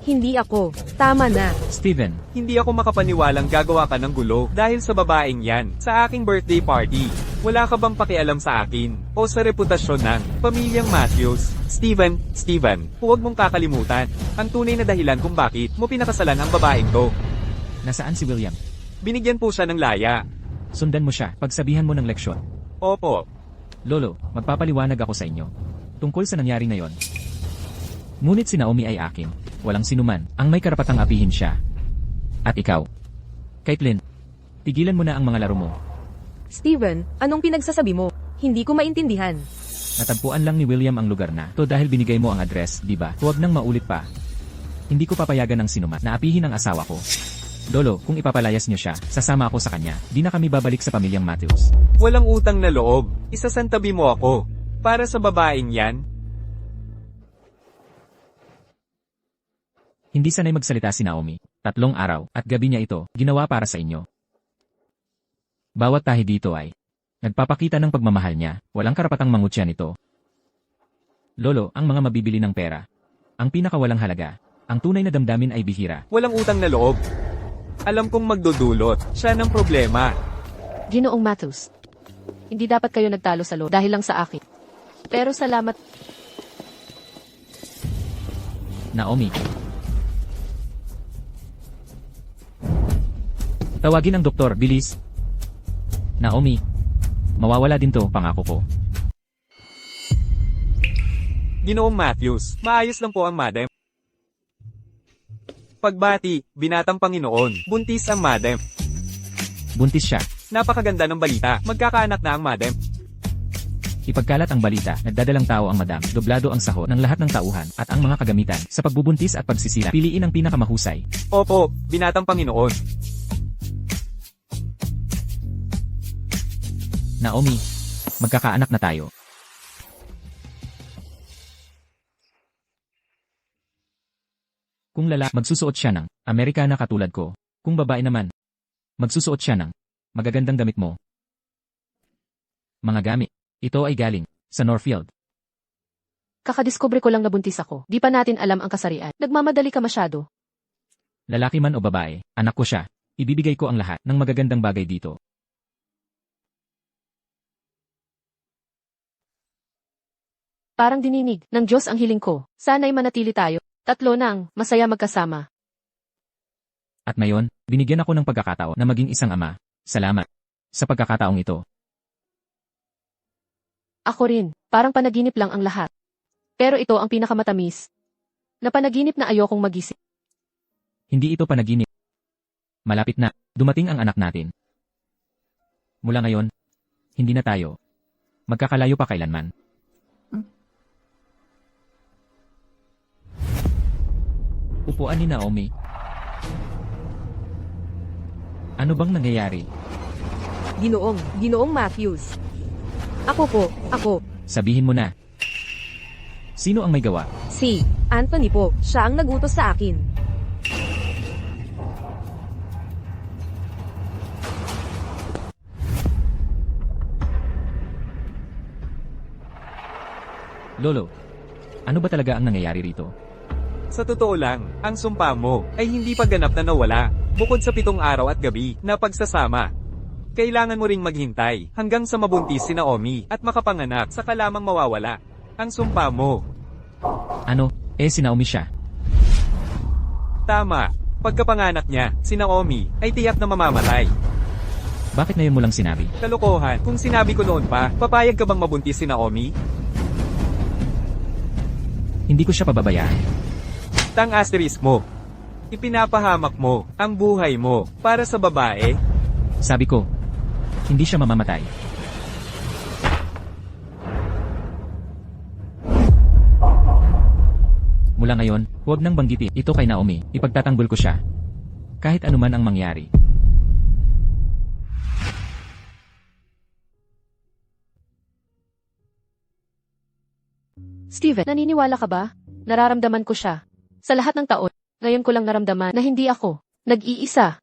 Hindi ako. Tama na. Steven, Hindi ako makapaniwalang gagawa ka ng gulo dahil sa babaeng yan, sa aking birthday party. Wala ka bang pakialam sa akin o sa reputasyon ng pamilyang Matthews? Steven, huwag mong kakalimutan ang tunay na dahilan kung bakit mo pinakasalan ang babaeng to. nasaan si William? Binigyan po siya ng laya. Sundan mo siya, pagsabihan mo ng leksyon. Opo. Lolo, magpapaliwanag ako sa inyo. Tungkol sa nangyari ngayon. Ngunit si Naomi ay akin. Walang sinuman ang may karapatang apihin siya. At ikaw. Caitlin, tigilan mo na ang mga laro mo. Steven, anong pinagsasabi mo? Hindi ko maintindihan. Natagpuan lang ni William ang lugar na to dahil binigay mo ang address, di ba? Huwag nang maulit pa. Hindi ko papayagan ng sinuman na apihin ang asawa ko. Lolo, kung ipapalayas niyo siya, sasama ako sa kanya. Di na kami babalik sa pamilyang Matthews. Walang utang na loob. Isasantabi mo ako. Para sa babaeng yan. Hindi sanay magsalita si Naomi. 3 araw at gabi niya ito, ginawa para sa inyo. Bawat tahi dito ay nagpapakita ng pagmamahal niya. Walang karapatang mangutya nito. Lolo, ang mga mabibili ng pera. Ang pinakawalang halaga. Ang tunay na damdamin ay bihira. Walang utang na loob. Alam kong magdudulot siya ng problema. Ginoong Matthews. Hindi dapat kayo nagtalo sa loob dahil lang sa akin. Pero salamat. Naomi. Tawagin ang doktor, bilis. Naomi. Mawawala din to, pangako ko. Ginoong Matthews, maayos lang po ang madam. Pagbati, binatang Panginoon, buntis ang madam. Buntis siya. Napakaganda ng balita, magkakaanak na ang madam. Ipagkalat ang balita, nagdadalang tao ang madam, doblado ang sahod ng lahat ng tauhan at ang mga kagamitan sa pagbubuntis at pagsisila. Piliin ang pinakamahusay. Opo, binatang Panginoon. Naomi, magkakaanak na tayo. Kung magsusuot siya ng Amerikana katulad ko. Kung babae naman, magsusuot siya ng magagandang damit mo. Mga gamit. Ito ay galing sa Northfield. Kakadiskubre ko lang na buntis ako. Di pa natin alam ang kasarian. Nagmamadali ka masyado. Lalaki man o babae, anak ko siya. Ibibigay ko ang lahat ng magagandang bagay dito. Parang dininig ng Diyos ang hiling ko. Sana'y manatili tayo. Tatlo nang masaya magkasama. At ngayon, binigyan ako ng pagkakataon na maging isang ama. Salamat sa pagkakataong ito. Ako rin, parang panaginip lang ang lahat. Pero ito ang pinakamatamis. Na panaginip na ayokong magising. Hindi ito panaginip. Malapit na, dumating ang anak natin. Mula ngayon, hindi na tayo magkakalayo pa kailanman. Upuan ni Naomi. Ano bang nangyayari? Ginoong Matthews. Ako. Sabihin mo na. Sino ang may gawa? Si Anthony po, siya ang nagutos sa akin. Lolo, ano ba talaga ang nangyayari rito? Sa totoo lang, ang sumpa mo ay hindi pa ganap na nawala, bukod sa 7 araw at gabi na pagsasama. Kailangan mo ring maghintay hanggang sa mabuntis si Naomi at makapanganak saka lamang mawawala ang sumpa mo. Ano, si Naomi siya. Tama, pagkapanganak niya, si Naomi ay tiyak na mamamatay. Bakit ngayon mo lang sinabi? Kalokohan, kung sinabi ko noon pa, papayag ka bang mabuntis si Naomi? Hindi ko siya pababayaan. Tang asterisk mo. Ipinapahamak mo ang buhay mo para sa babae. Sabi ko, hindi siya mamamatay. Mula ngayon, huwag nang banggitin ito kay Naomi. Ipagtatanggol ko siya. Kahit anuman ang mangyari. Steven, naniniwala ka ba? Nararamdaman ko siya. Sa lahat ng taon, ngayon ko lang naramdaman na hindi ako nag-iisa.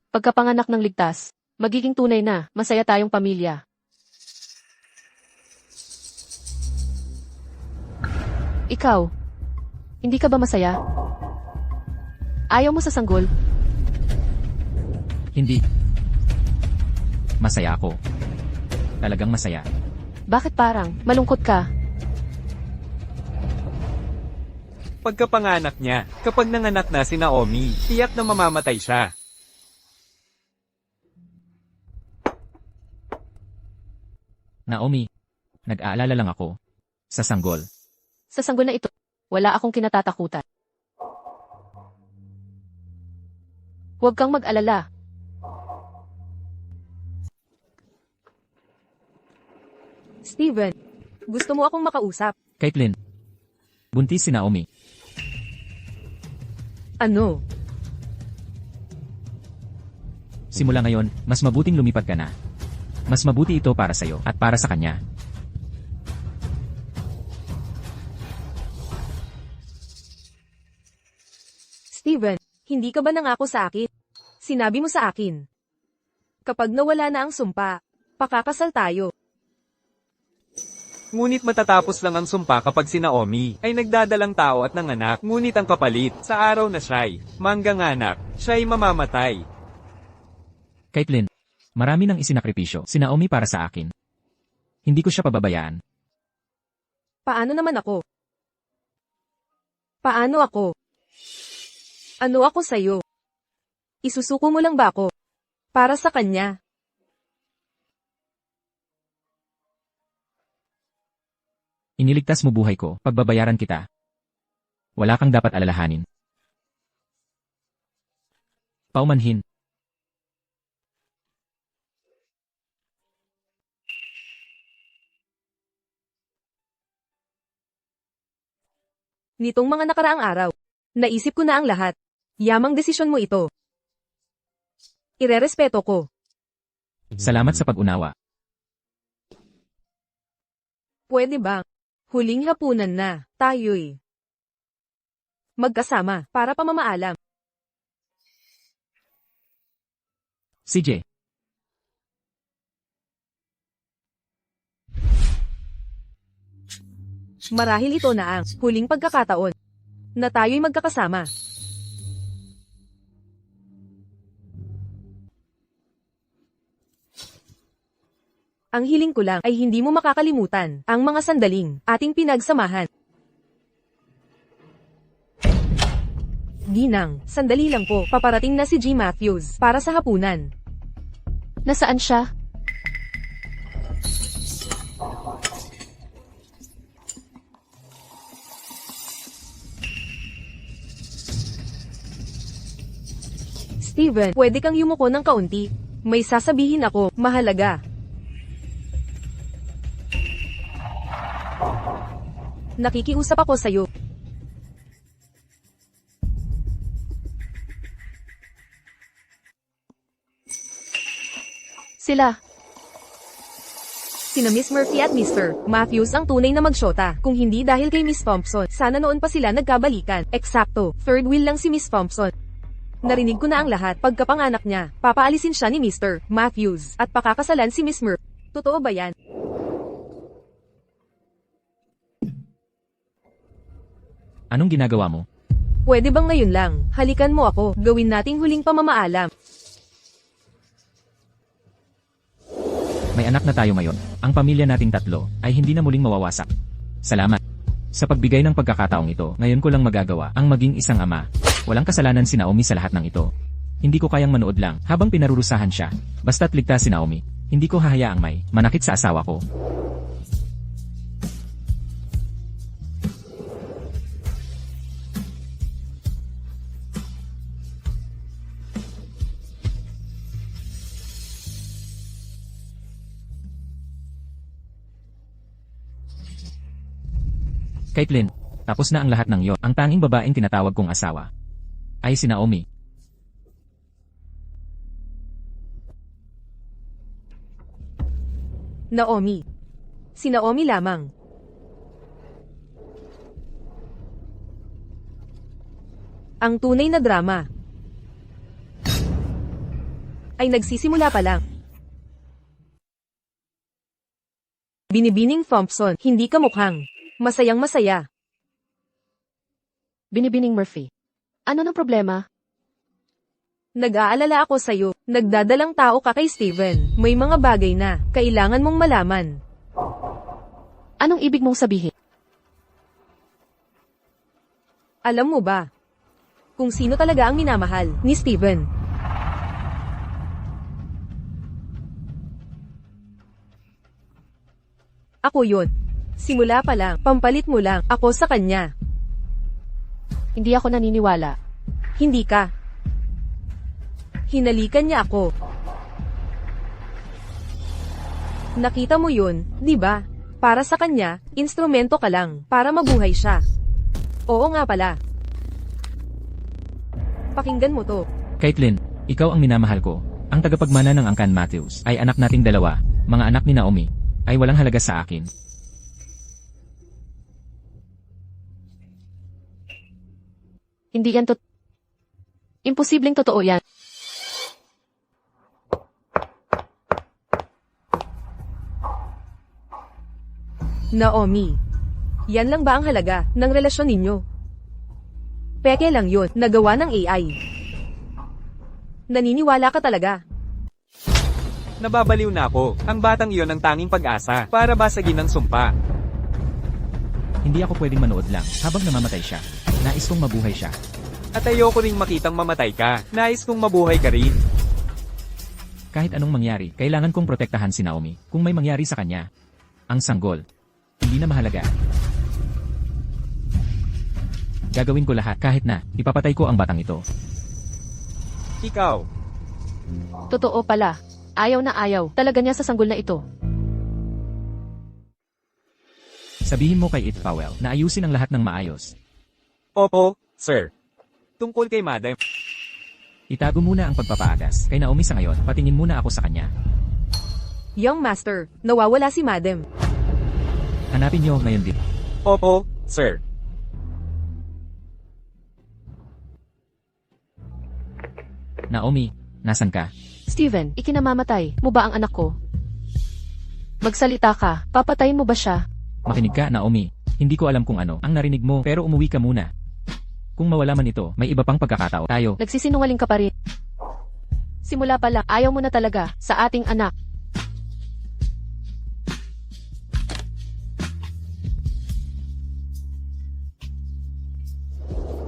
Pagkapanganak ng ligtas, magiging tunay na, masaya tayong pamilya. Ikaw, hindi ka ba masaya? Ayaw mo sa sanggol? Hindi. Masaya ako. Talagang masaya. Bakit parang malungkot ka? Pagkapanganak niya, kapag nanganak na si Naomi, tiyak na mamamatay siya. Naomi, nag-aalala lang ako. Sa sanggol. Sa sanggol na ito, wala akong kinatatakutan. Huwag kang mag-alala. Steven, gusto mo akong makausap? Caitlin. Buntis si Naomi. Ano? Simula ngayon, mas mabuting lumipat ka na. Mas mabuti ito para sa'yo at para sa kanya. Steven, hindi ka ba nangako sa akin? Sinabi mo sa akin. Kapag nawala na ang sumpa, pakakasal tayo. Ngunit matatapos lang ang sumpa kapag si Naomi ay nagdadalang tao at nanganak. Ngunit ang kapalit, sa araw na siya'y mangganganak, siya'y mamamatay. Caitlyn, marami nang isinakripisyo si Naomi para sa akin. Hindi ko siya pababayaan. Paano naman ako? Paano ako? Ano ako sa'yo? Isusuko mo lang ba ako? Para sa kanya. Iniligtas mo buhay ko, pagbabayaran kita. Wala kang dapat alalahanin. Paumanhin. Nitong mga nakaraang araw, naisip ko na ang lahat. Yamang desisyon mo ito. Irerespeto ko. Salamat sa pag-unawa. Pwede ba? Huling hapunan na, tayo'y magkasama para pamamaalam. CJ, Marahil ito na ang huling pagkakataon na tayo'y magkakasama. Ang hiling ko lang ay hindi mo makakalimutan ang mga sandaling ating pinagsamahan. Ginang, sandali lang po, paparating na si G. Matthews para sa hapunan. Nasaan siya? Steven, pwede kang yumuko ng kaunti. May sasabihin ako, mahalaga. Nakikiusap ako sa'yo. Sila. Sina Miss Murphy at Mr. Matthews ang tunay na magsyota. Kung hindi dahil kay Miss Thompson, sana noon pa sila nagkabalikan. Eksakto, third wheel lang si Miss Thompson. Narinig ko na ang lahat. Pagkapanganak niya, papaalisin siya ni Mr. Matthews at pakakasalan si Miss Murphy. Totoo ba yan? anong ginagawa mo? Pwede bang ngayon lang? Halikan mo ako, gawin nating huling pamamaalam. May anak na tayo ngayon. Ang pamilya nating tatlo ay hindi na muling mawawasak. Salamat. Sa pagbigay ng pagkakataong ito, ngayon ko lang magagawa ang maging isang ama. Walang kasalanan si Naomi sa lahat ng ito. Hindi ko kayang manood lang habang pinarurusahan siya. Basta't ligtas si Naomi, hindi ko hahayaang may manakit sa asawa ko. Caitlyn, tapos na ang lahat ng iyo. Ang tanging babaeng tinatawag kong asawa ay si Naomi. Naomi. Si Naomi lamang. Ang tunay na drama ay nagsisimula pa lang. Binibining Thompson, hindi ka mukhang masayang masaya. Binibining Murphy. Ano ng problema? Nag-aalala ako sa'yo. Nagdadalang tao ka kay Steven. May mga bagay na kailangan mong malaman. Anong ibig mong sabihin? Alam mo ba kung sino talaga ang minamahal ni Steven? Ako yun. Simula pa lang, pampalit mo lang ako sa kanya. Hindi ako naniniwala. Hindi ka. Hinalikan niya ako. Nakita mo yun, di ba? Para sa kanya, instrumento ka lang, para mabuhay siya. Oo nga pala. Pakinggan mo to. Caitlyn, ikaw ang minamahal ko. Ang tagapagmana ng Angkan Matthews ay anak nating dalawa, mga anak ni Naomi, ay walang halaga sa akin. Hindi yan Imposibleng totoo yan. Naomi. Yan lang ba ang halaga ng relasyon ninyo? Peke lang yun, nagawa ng AI. Naniniwala ka talaga. Nababaliw na ako. Ang batang iyon ang tanging pag-asa para basagin ng sumpa. Hindi ako pwedeng manood lang habang namamatay siya. Nais kong mabuhay siya. At ayoko ring makitang mamatay ka. Nais kong mabuhay ka rin. Kahit anong mangyari, kailangan kong protektahan si Naomi. Kung may mangyari sa kanya, ang sanggol, hindi na mahalaga. Gagawin ko lahat kahit na ipapatay ko ang batang ito. Ikaw. Totoo pala. Ayaw na ayaw talaga niya sa sanggol na ito. Sabihin mo kay It Powell na ayusin ang lahat ng maayos. Opo, sir. Tungkol kay Madam. Itago muna ang pagpapaagas kay Naomi sa ngayon. Patingin muna ako sa kanya. Young Master, nawawala si Madam. Hanapin niyo ngayon din. Opo, sir. Naomi, nasan ka? Steven, ikinamamatay mo ba ang anak ko? Magsalita ka, papatayin mo ba siya? Makinig ka, Naomi. Hindi ko alam kung ano ang narinig mo pero umuwi ka muna. Kung mawala man ito, may iba pang pagkakataon tayo. Nagsisinungaling ka pa rin. Simula pa lang, ayaw mo na talaga sa ating anak.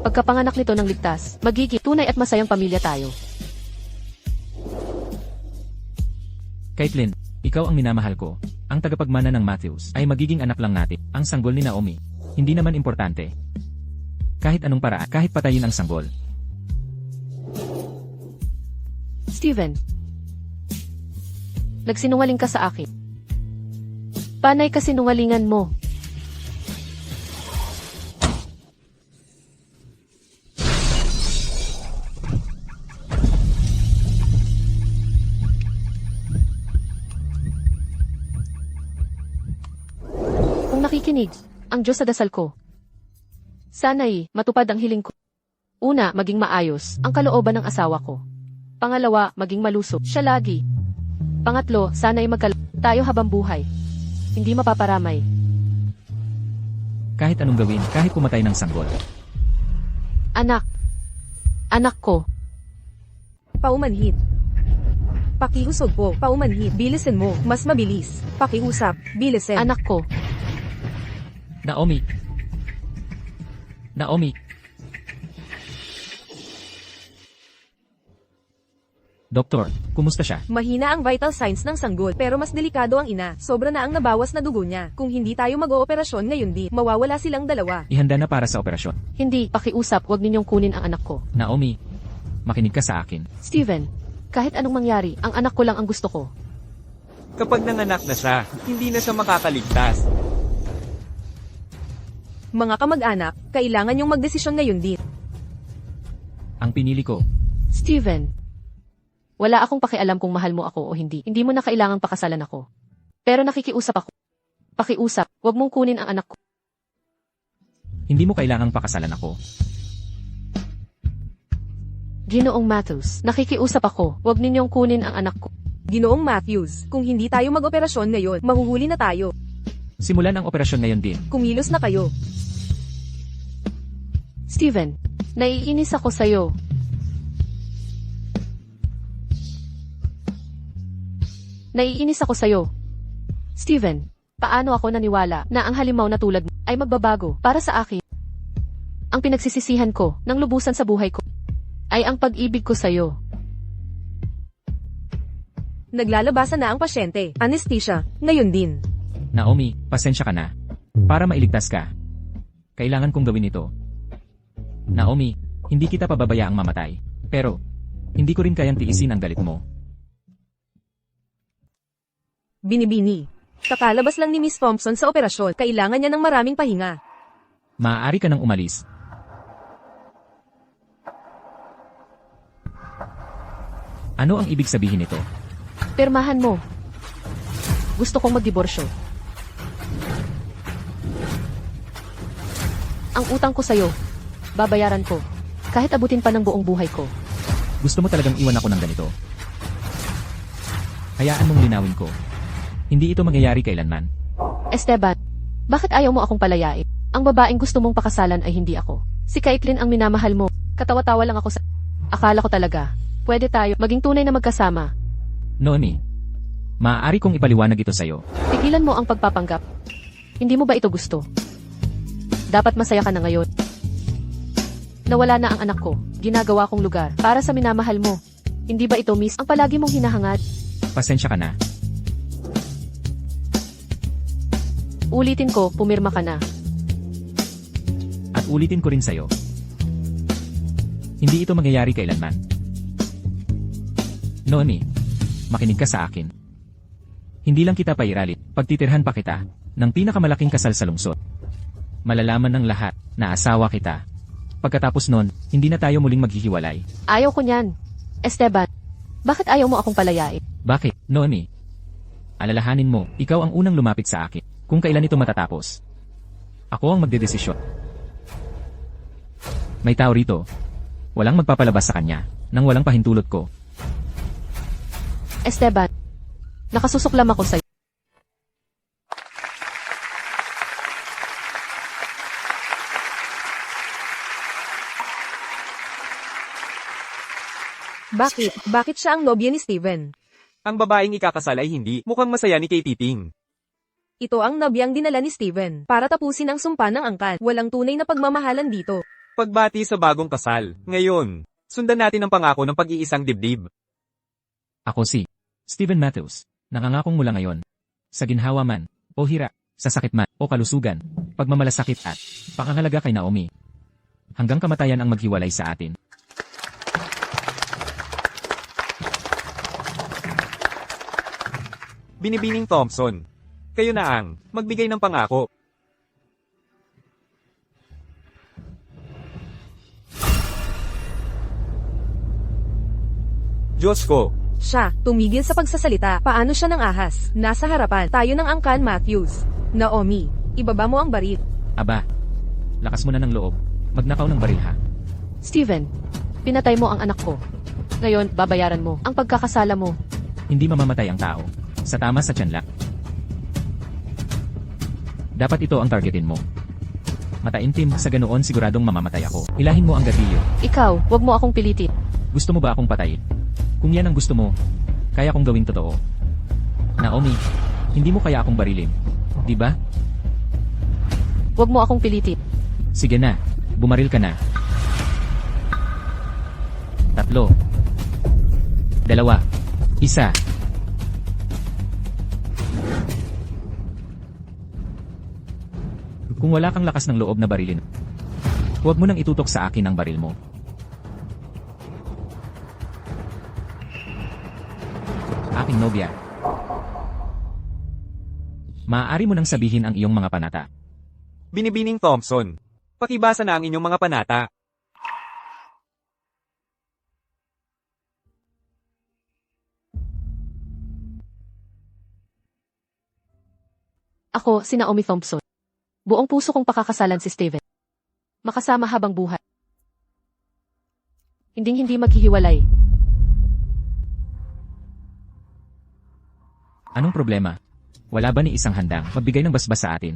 Pagkapanganak nito ng ligtas, magiging tunay at masayang pamilya tayo. Caitlin, ikaw ang minamahal ko. Ang tagapagmana ng Matthews ay magiging anak lang natin. Ang sanggol ni Naomi. Hindi naman importante. Kahit anong paraan, kahit patayin ang sanggol. Steven, nagsinungaling ka sa akin. Panay kasinungalingan mo. Kung nakikinig, ang Diyos sa dasal ko. Sana'y matupad ang hiling ko. Una, maging maayos ang kalooban ng asawa ko. Pangalawa, maging malusog siya lagi. Pangatlo, sana'y tayo habang buhay. Hindi mapaparamay. Kahit anong gawin, kahit pumatay ng sanggol. Anak. Anak ko. Paumanhid. Pakihusog po, paumanhid. Bilisin mo, mas mabilis. Pakiusap, bilisin. Anak ko. Naomi. Naomi. Doktor, kumusta siya? Mahina ang vital signs ng sanggol, pero mas delikado ang ina. Sobra na ang nabawas na dugo niya. Kung hindi tayo mag-ooperasyon ngayon din, mawawala silang dalawa. Ihanda na para sa operasyon. Hindi, pakiusap, huwag ninyong kunin ang anak ko. Naomi, makinig ka sa akin. Steven, kahit anong mangyari, ang anak ko lang ang gusto ko. Kapag nanganak na siya, hindi na siya makakaligtas. Mga kamag-anak, kailangan yung magdesisyon ngayon din. Ang pinili ko. Steven, wala akong pakialam kung mahal mo ako o hindi. Hindi mo na kailangang pakasalan ako. Pero nakikiusap ako. Pakiusap, huwag mong kunin ang anak ko. Hindi mo kailangang pakasalan ako. Ginoong Matthews, nakikiusap ako. Huwag ninyong kunin ang anak ko. Ginoong Matthews, kung hindi tayo mag-operasyon ngayon, mahuhuli na tayo. Simulan ang operasyon ngayon din. Kumilos na kayo. Steven, naiinis ako sa'yo. Naiinis ako sa'yo. Steven, paano ako naniwala na ang halimaw na tulad mo ay magbabago para sa akin? Ang pinagsisisihan ko ng lubusan sa buhay ko ay ang pag-ibig ko sa'yo. Naglalabasan na ang pasyente. Anesthesia, ngayon din. Naomi, pasensya ka na. Para mailigtas ka. Kailangan kong gawin ito. Naomi, hindi kita pababayaang mamatay. Pero, hindi ko rin kayang tiisin ang galit mo. Binibini. Kakalabas lang ni Miss Thompson sa operasyon. Kailangan niya ng maraming pahinga. Maaari ka nang umalis. Ano ang ibig sabihin nito? Pirmahan mo. Gusto kong magdiborsyo. Ang utang ko sa'yo, babayaran ko. Kahit abutin pa ng buong buhay ko. Gusto mo talagang iwan ako ng ganito? Hayaan mong linawin ko. Hindi ito mangyayari kailanman. Esteban, Bakit ayaw mo akong palayain? Ang babaeng gusto mong pakasalan ay hindi ako. Si Caitlyn ang minamahal mo. Katawa-tawa lang ako sa... Akala ko talaga. Pwede tayo maging tunay na magkasama. Noemi, maaari kong ipaliwanag ito sa'yo. Tigilan mo ang pagpapanggap. Hindi mo ba ito gusto? Dapat masaya ka na ngayon. Nawala na ang anak ko. Ginagawa kong lugar para sa minamahal mo. Hindi ba ito, miss, ang palagi mong hinahangad? Pasensya ka na. Ulitin ko, pumirma ka na. At ulitin ko rin sa'yo. Hindi ito mangyayari kailanman. Noemi, makinig ka sa akin. Hindi lang kita pairalit, pagtitirhan pa kita ng pinakamalaking kasal sa lungsod. Malalaman ng lahat na asawa kita. Pagkatapos nun, hindi na tayo muling maghihiwalay. Ayaw ko niyan. Esteban, bakit ayaw mo akong palayain? Bakit, Noemi? Alalahanin mo, ikaw ang unang lumapit sa akin kung kailan ito matatapos. Ako ang magdedesisyon. May tao rito. Walang magpapalabas sa kanya nang walang pahintulot ko. Esteban, nakasusuklam ako sa'yo. Bakit? Bakit siya ang nobya ni Steven? Ang babaeng ikakasal ay hindi. Mukhang masaya ni Katie Ting. Ito ang nabyang dinala ni Steven para tapusin ang sumpa ng angkan. Walang tunay na pagmamahalan dito. Pagbati sa bagong kasal. Ngayon, sundan natin ang pangako ng pag-iisang dibdib. Ako si Steven Matthews. Nangangakong mula ngayon. Sa ginhawa man, o hira, sa sakit man, o kalusugan, pagmamalasakit at pakangalaga kay Naomi. Hanggang kamatayan ang maghiwalay sa atin. Binibining Thompson. Kayo na ang magbigay ng pangako. Diyos ko, Siya, tumigil sa pagsasalita. Paano siya ng ahas? Nasa harapan, tayo ng angkan Matthews. Naomi, ibaba mo ang baril. Aba, lakas mo na ng loob. Magnakaw ng baril ha. Steven, pinatay mo ang anak ko. Ngayon, babayaran mo ang pagkakasala mo. Hindi mamamatay ang tao. Sa tama sa tiyan lang. Dapat ito ang targetin mo. Mataimtim, sa ganoon siguradong mamamatay ako. Ilahin mo ang gatilyo. Ikaw, wag mo akong pilitin. Gusto mo ba akong patayin? Kung yan ang gusto mo, kaya kong gawing totoo. Naomi, hindi mo kaya akong barilin. Di ba? Wag mo akong pilitin. Sige na, bumaril ka na. 3, 2, 1. Kung wala kang lakas ng loob na barilin, huwag mo nang itutok sa akin ang baril mo. Aking nobya. Maaari mo nang sabihin ang iyong mga panata. Binibining Thompson. Pakibasa na ang inyong mga panata. Ako, si Naomi Thompson. Buong puso kong pakakasalan si Steven. Makasama habang buhay. Hinding-hindi maghihiwalay. Anong problema? Wala ba ni isang handang magbigay ng basbas sa atin?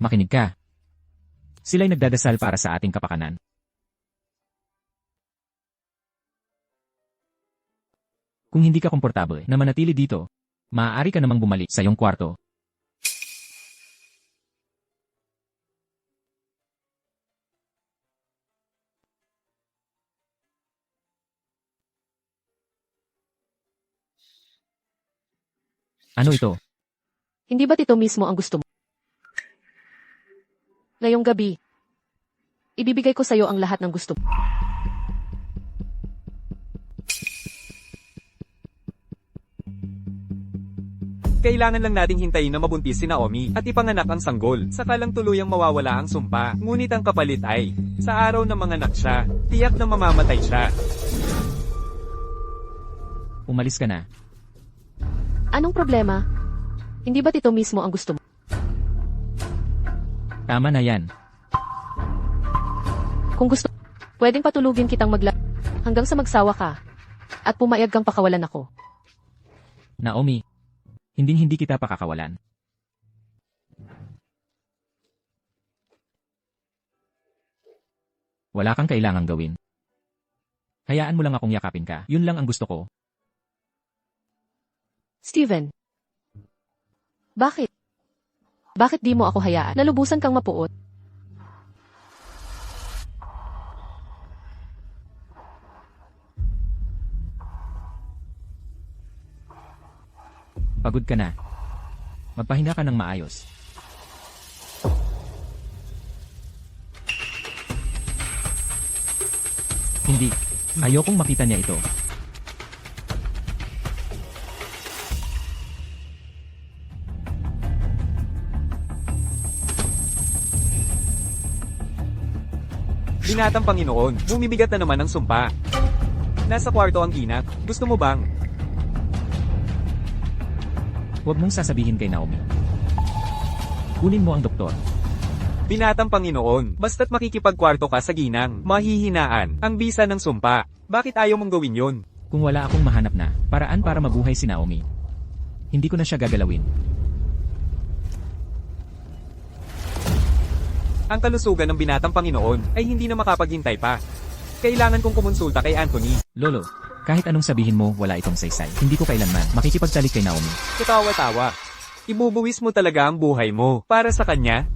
Makinig ka. Sila'y nagdadasal para sa ating kapakanan. Kung hindi ka komportable na manatili dito, maaari ka namang bumalik sa iyong kwarto. Ano ito? Hindi ba't ito mismo ang gusto mo? Ngayong gabi, ibibigay ko sa'yo ang lahat ng gusto mo. Kailangan lang nating hintayin na mabuntis si Naomi at ipanganak ang sanggol. Saka lang tuluyang mawawala ang sumpa. Ngunit ang kapalit ay, sa araw na manganak siya, tiyak na mamamatay siya. Umalis ka na. Anong problema? Hindi ba't ito mismo ang gusto mo? Tama na yan. Kung gusto, pwedeng patulugin kitang hanggang sa magsawa ka at pumayag kang pakawalan ako. Naomi, hindi kita pakakawalan. Wala kang kailangang gawin. Hayaan mo lang akong yakapin ka, yun lang ang gusto ko. Steven. Bakit? Bakit di mo ako hayaan? Nalubusan kang mapuot. Pagod ka na. Magpahinga ka ng maayos. Hindi. Ayokong makita niya ito. Binatang Panginoon, bumibigat na naman ang sumpa. Nasa kwarto ang ginang. Gusto mo bang? Huwag mong sasabihin kay Naomi. Kunin mo ang doktor. Binatang Panginoon, basta't makikipagkwarto ka sa ginang, mahihinaan ang bisa ng sumpa. Bakit ayaw mong gawin yon? Kung wala akong mahanap na paraan para mabuhay si Naomi, hindi ko na siya gagalawin. Ang kalusugan ng binatang Panginoon ay hindi na makapaghintay pa. Kailangan kong kumonsulta kay Anthony. Lolo, kahit anong sabihin mo, wala itong saysay. Hindi ko kailanman makikipagtalik kay Naomi. Katawa-tawa. Ibubuwis mo talaga ang buhay mo para sa kanya?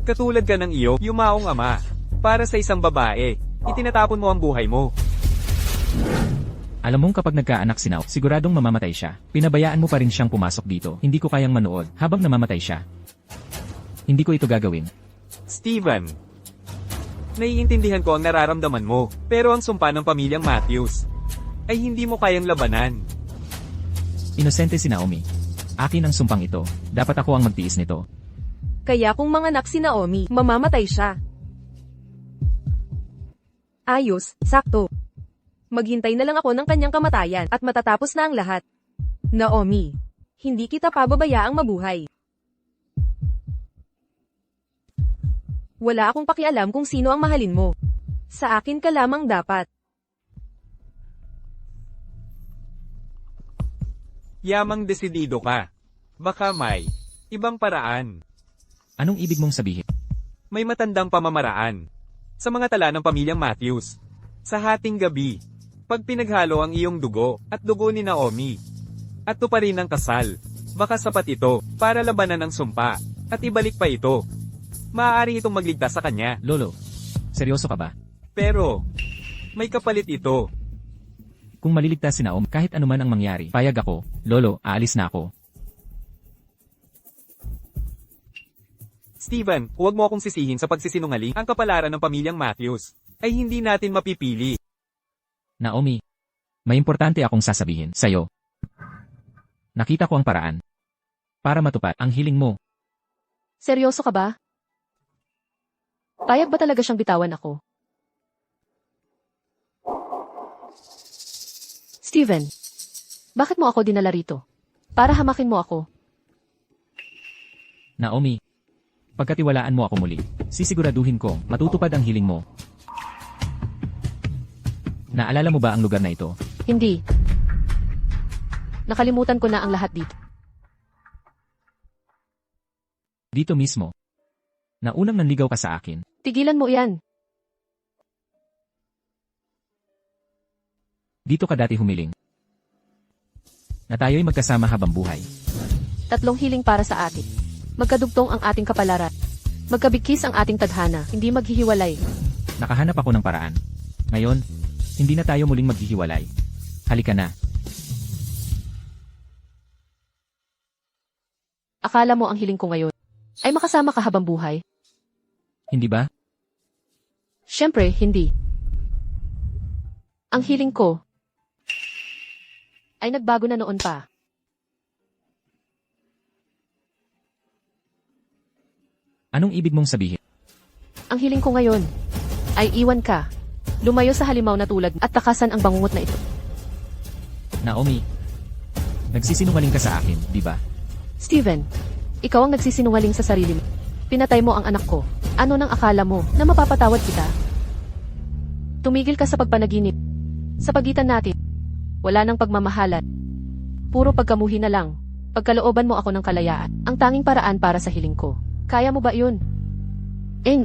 Katulad ka ng iyo, yumaong ama. Para sa isang babae, itinatapon mo ang buhay mo. Alam mong kapag nagkaanak si Naomi, siguradong mamamatay siya. Pinabayaan mo pa rin siyang pumasok dito. Hindi ko kayang manood habang namamatay siya. Hindi ko ito gagawin. Steven, naiintindihan ko ang nararamdaman mo, pero ang sumpa ng pamilyang Matthews ay hindi mo kayang labanan. Inosente si Naomi. Akin ang sumpang ito. Dapat ako ang magtiis nito. Kaya kung manganak si Naomi, mamamatay siya. Ayos, sakto. Maghintay na lang ako ng kanyang kamatayan at matatapos na ang lahat. Naomi, hindi kita pababayaang mabuhay. Wala akong pakialam kung sino ang mahalin mo. Sa akin ka lamang dapat. Yamang desidido ka. Baka may ibang paraan. Anong ibig mong sabihin? May matandang pamamaraan. Sa mga tala ng pamilyang Matthews. Sa hating gabi, pag pinaghalo ang iyong dugo at dugo ni Naomi, at tuparin ang kasal, baka sapat ito para labanan ang sumpa, at ibalik pa ito. Maaari itong magligtas sa kanya. Lolo, seryoso ka ba? Pero, may kapalit ito. Kung maliligtas si Naomi, kahit anuman ang mangyari, payag ako. Lolo, aalis na ako. Steven, huwag mo akong sisihin sa pagsisinungaling. Ang kapalaran ng pamilyang Matthews ay hindi natin mapipili. Naomi, may importante akong sasabihin sa'yo. Nakita ko ang paraan para matupad ang hiling mo. Seryoso ka ba? Payag ba talaga siyang bitawan ako? Steven, bakit mo ako dinala rito? Para hamakin mo ako. Naomi, pagkatiwalaan mo ako muli, sisiguraduhin ko matutupad ang hiling mo. Naalala mo ba ang lugar na ito? Hindi. Nakalimutan ko na ang lahat dito. Dito mismo. Naunang nanligaw ka sa akin. Tigilan mo yan. Dito ka dati humiling. Na tayo'y magkasama habang buhay. 3 hiling para sa atin. Magkadugtong ang ating kapalaran. Magkabigkis ang ating tadhana, hindi maghihiwalay. Nakahanap ako ng paraan. Ngayon, hindi na tayo muling maghihiwalay. Halika na. Akala mo ang hiling ko ngayon ay makasama ka habang buhay? Hindi ba? Siyempre, hindi. Ang hiling ko ay nagbago na noon pa. Anong ibig mong sabihin? Ang hiling ko ngayon ay iwan ka, lumayo sa halimaw na tulad at takasan ang bangungot na ito. Naomi, nagsisinungaling ka sa akin, di ba? Steven, ikaw ang nagsisinungaling sa sarili mo. Pinatay mo ang anak ko. Ano nang akala mo na mapapatawad kita? Tumigil ka sa pagpanaginip. Sa pagitan natin, wala nang pagmamahalan. Puro pagkamuhi na lang. Pagkalooban mo ako ng kalayaan. Ang tanging paraan para sa hiling ko. Kaya mo ba yun?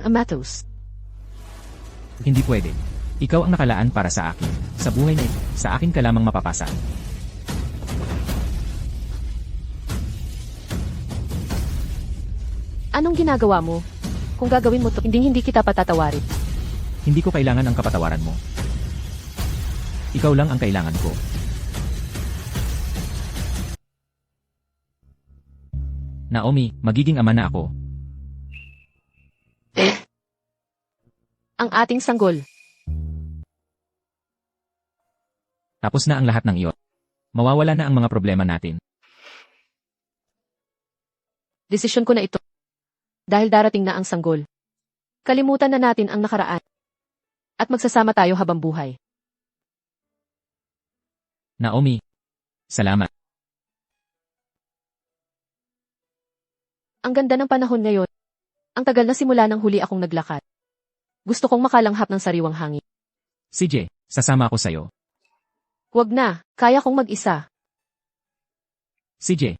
Amatos. Hindi pwede. Ikaw ang nakalaan para sa akin. Sa buhay na ito, sa akin ka lamang mapapasa. Anong ginagawa mo? Kung gagawin mo to, hindi kita patatawarin. Hindi ko kailangan ang kapatawaran mo. Ikaw lang ang kailangan ko. Naomi, magiging ama na ako. Ang ating sanggol. Tapos na ang lahat ng iyon. Mawawala na ang mga problema natin. Desisyon ko na ito. Dahil darating na ang sanggol. Kalimutan na natin ang nakaraan. At magsasama tayo habang buhay. Naomi, salamat. Ang ganda ng panahon ngayon. Ang tagal na simula nang huli akong naglakad. Gusto kong makalanghap ng sariwang hangin. CJ, sasama ako sa'yo. Huwag na, kaya kong mag-isa. CJ,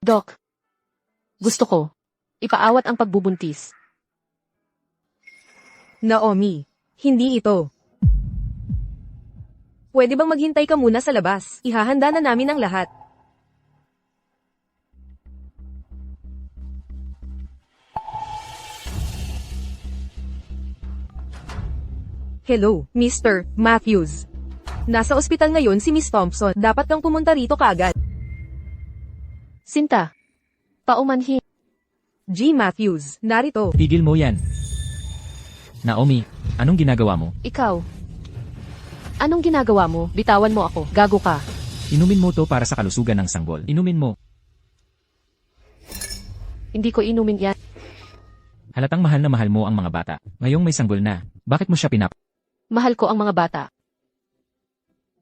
Doc. Gusto ko. Ipaawat ang pagbubuntis. Naomi, hindi ito. Pwede bang maghintay ka muna sa labas? Ihahanda na namin ang lahat. Hello, Mr. Matthews. Nasa ospital ngayon si Miss Thompson. Dapat kang pumunta rito kaagad. Sinta. Paumanhin. G. Matthews, narito. tigil mo yan. Naomi, anong ginagawa mo? Ikaw. Anong ginagawa mo? Bitawan mo ako. Gago ka. Inumin mo to para sa kalusugan ng sanggol. Inumin mo. Hindi ko inumin yan. Halatang mahal na mahal mo ang mga bata. Ngayong may sanggol na. Bakit mo siya Mahal ko ang mga bata.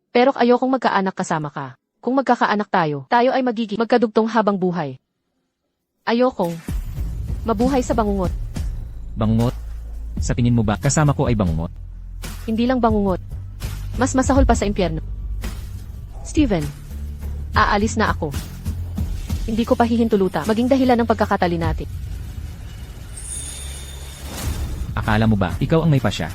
Pero ayokong magkaanak kasama ka. Kung magkakaanak tayo ay magiging magkadugtong habang buhay. Ayokong mabuhay sa bangungot. Bangungot? Sa tingin mo ba kasama ko ay bangungot? Hindi lang bangungot. Mas masahol pa sa impyerno. Steven, aalis na ako. Hindi ko pa hihintuluta maging dahilan ng pagkakatali natin. Akala mo ba ikaw ang may pasya?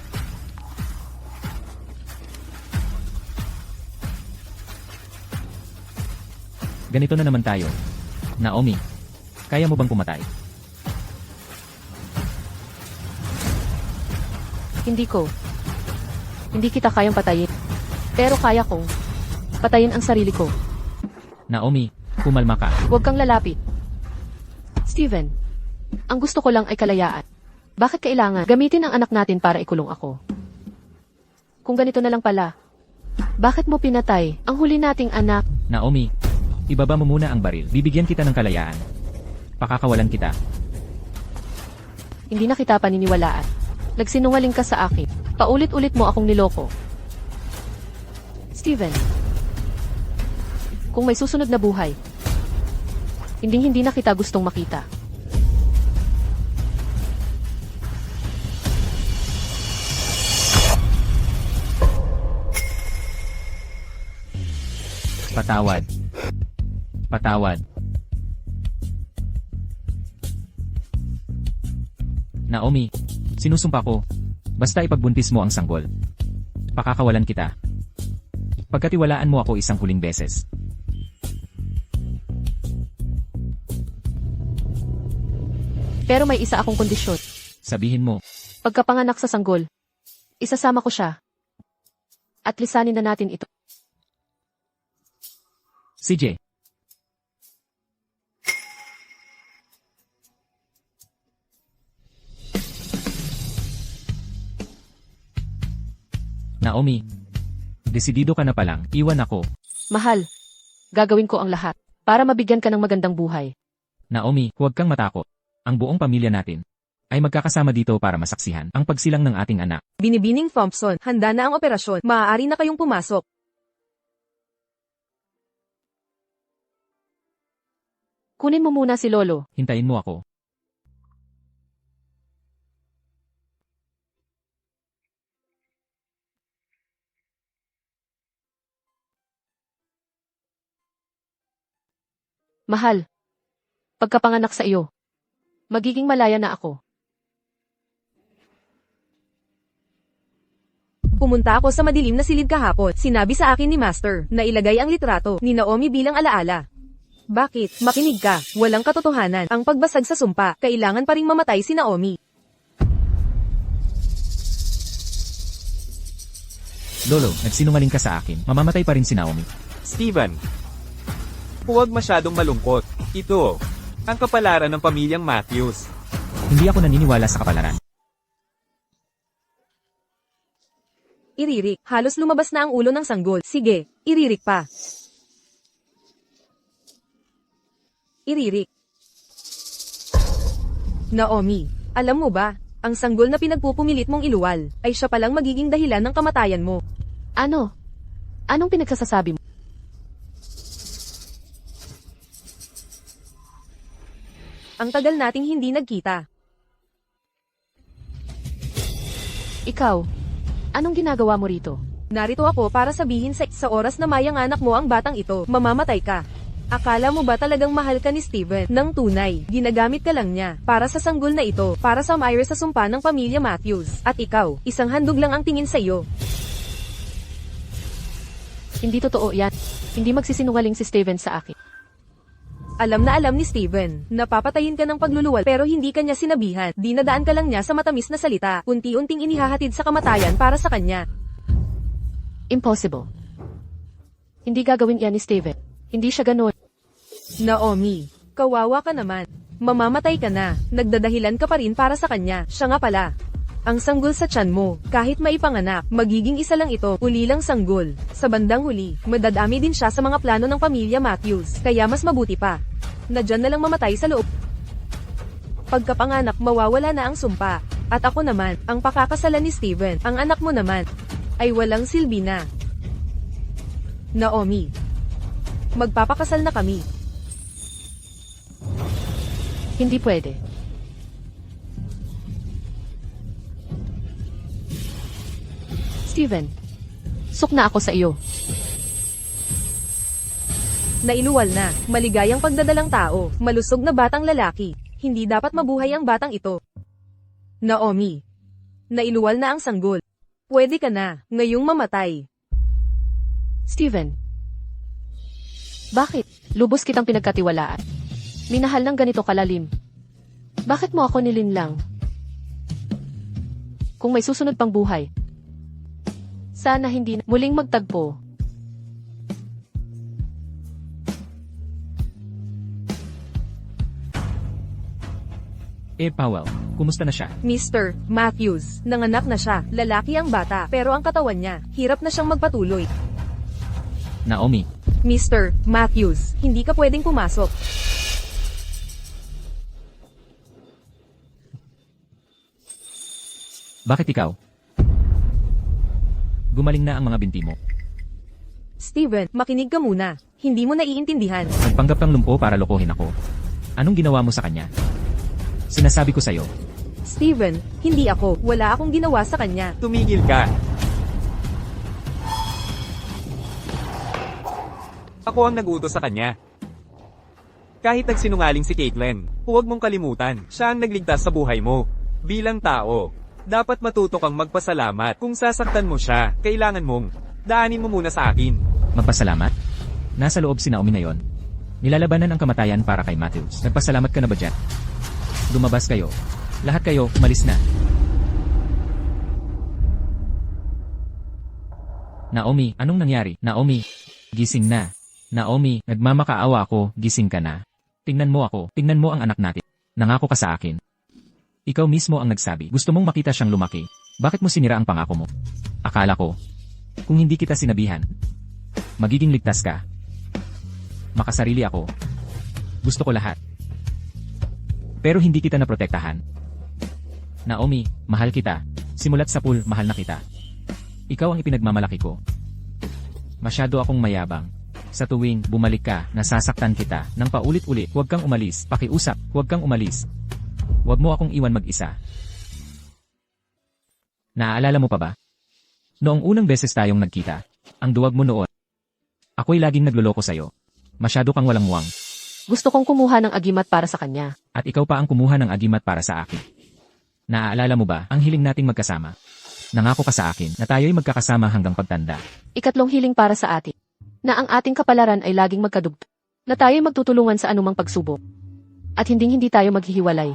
Ganito na naman tayo. Naomi, kaya mo bang pumatay? Hindi ko. Hindi kita kayang patayin. Pero kaya kong patayin ang sarili ko. Naomi, kumalma ka. Huwag kang lalapit. Steven, ang gusto ko lang ay kalayaan. Bakit kailangan gamitin ang anak natin para ikulong ako? Kung ganito na lang pala, bakit mo pinatay ang huli nating anak? Naomi, ibaba mo muna ang baril. Bibigyan kita ng kalayaan. Pakakawalan kita. Hindi na kita paniniwalaan. Nagsinungaling ka sa akin. Paulit-ulit mo akong niloko. Steven, kung may susunod na buhay, hindi na kita gustong makita. Patawad. Patawad. Naomi, sinusumpa ko. Basta ipagbuntis mo ang sanggol. Pakakawalan kita. Pagkatiwalaan mo ako isang huling beses. Pero may isa akong kondisyon. Sabihin mo, Pagkapanganak sa sanggol, isasama ko siya. At lisanin na natin ito. CJ. Naomi, desidido ka na palang, iwan ako. Mahal, gagawin ko ang lahat para mabigyan ka ng magandang buhay. Naomi, huwag kang matakot. Ang buong pamilya natin ay magkakasama dito para masaksihan ang pagsilang ng ating anak. Binibining Thompson, handa na ang operasyon. Maaari na kayong pumasok. Kunin mo muna si Lolo. Hintayin mo ako. Mahal. Pagkapanganak sa iyo, magiging malaya na ako. Pumunta ako sa madilim na silid kahapon. Sinabi sa akin ni Master na ilagay ang litrato ni Naomi bilang alaala. Bakit? Makinig ka. Walang katotohanan. Ang pagbasag sa sumpa, kailangan pa ring mamatay si Naomi. Lolo, nagsinungaling ka sa akin. Mamamatay pa rin si Naomi. Steven, huwag masyadong malungkot. Ito, ang kapalaran ng pamilyang Matthews. Hindi ako naniniwala sa kapalaran. Iririk. Halos lumabas na ang ulo ng sanggol. Sige, iririk pa. Iririk. Naomi, alam mo ba, ang sanggol na pinagpupumilit mong iluwal, ay siya palang magiging dahilan ng kamatayan mo. Ano? Anong pinagsasasabi mo? Ang tagal nating hindi nagkita. Ikaw, anong ginagawa mo rito? Narito ako para sabihin sa oras na mayanganak mo ang batang ito, mamamatay ka. Akala mo ba talagang mahal ka ni Steven ng tunay? Ginagamit ka lang niya para sa sanggol na ito, para sa mayre sa sumpa ng pamilya Matthews. At ikaw, isang handog lang ang tingin sa iyo. Hindi totoo yan. Hindi magsisinungaling si Steven sa akin. Alam na alam ni Steven, napapatayin ka ng pagluluwal pero hindi kanya sinabihan. Dinadaan ka lang niya sa matamis na salita, unti-unting inihahatid sa kamatayan para sa kanya. Impossible. Hindi gagawin yan ni Steven. Hindi siya ganun. Naomi, kawawa ka naman. Mamamatay ka na, nagdadahilan ka pa rin para sa kanya. Siya nga pala. Ang sanggol sa tiyan mo, kahit maipanganak, magiging isa lang ito, ulilang sanggol. Sa bandang huli, madadami din siya sa mga plano ng pamilya Matthews, kaya mas mabuti pa na dyan na lang mamatay sa loob. Pagkapanganak, mawawala na ang sumpa. At ako naman, ang pakakasalan ni Steven, ang anak mo naman, ay walang silbi na. Naomi, magpapakasal na kami. Hindi pwede. Steven, sukna ako sa iyo. Nailuwal na, maligayang pagdadalang tao, malusog na batang lalaki. Hindi dapat mabuhay ang batang ito. Naomi, nailuwal na ang sanggol. Pwede ka na, ngayong mamatay. Steven, bakit? Lubos kitang pinagkatiwalaan. Minahal ng ganito kalalim. Bakit mo ako nilinlang? Kung may susunod pang buhay, sana hindi na muling magtagpo. Powell, kumusta na siya? Mr. Matthews, nanganak na siya, lalaki ang bata, pero ang katawan niya, hirap na siyang magpatuloy. Naomi, Mr. Matthews, hindi ka pwedeng pumasok. bakit ikaw? Gumaling na ang mga binti mo. Steven, makinig ka muna. Hindi mo naiintindihan. Nagpanggap kang lumpo para lokohin ako. Anong ginawa mo sa kanya? Sinasabi ko sa'yo. Steven, hindi ako. Wala akong ginawa sa kanya. Tumigil ka. Ako ang nag-utos sa kanya. Kahit nagsinungaling si Caitlyn, huwag mong kalimutan, siya ang nagligtas sa buhay mo. Bilang tao, dapat matuto kang magpasalamat. Kung sasaktan mo siya, kailangan mong daanin mo muna sa akin. Magpasalamat? Nasa loob si Naomi ngayon. Nilalabanan ang kamatayan para kay Matthews. Nagpasalamat ka na ba dyan? Lumabas kayo. Lahat kayo, umalis na. Naomi, anong nangyari? Naomi, gising na. Naomi, nagmamakaawa ako, gising ka na. Tingnan mo ako, tingnan mo ang anak natin. Nangako ka sa akin. Ikaw mismo ang nagsabi, gusto mong makita siyang lumaki. Bakit mo sinira ang pangako mo? Akala ko, kung hindi kita sinabihan, magiging ligtas ka. Makasarili ako. Gusto ko lahat. Pero hindi kita naprotektahan. Naomi, mahal kita. Simulat sa pool, mahal na kita. Ikaw ang ipinagmamalaki ko. Masyado akong mayabang. Sa tuwing bumalik ka, nasasaktan kita. Nang paulit-ulit, huwag kang umalis. Pakiusap, huwag kang umalis. Huwag mo akong iwan mag-isa. Naaalala mo pa ba? Noong unang beses tayong nagkita, ang duwag mo noon. Ako'y laging nagloloko sa'yo. Masyado kang walang muwang. Gusto kong kumuha ng agimat para sa kanya. At ikaw pa ang kumuha ng agimat para sa akin. Naaalala mo ba ang hiling nating magkasama? Nangako ka sa akin na tayo'y magkakasama hanggang pagtanda. Ikatlong hiling para sa atin. Na ang ating kapalaran ay laging magkadugtong. Na tayo'y magtutulungan sa anumang pagsubok. At hindi tayo maghihiwalay.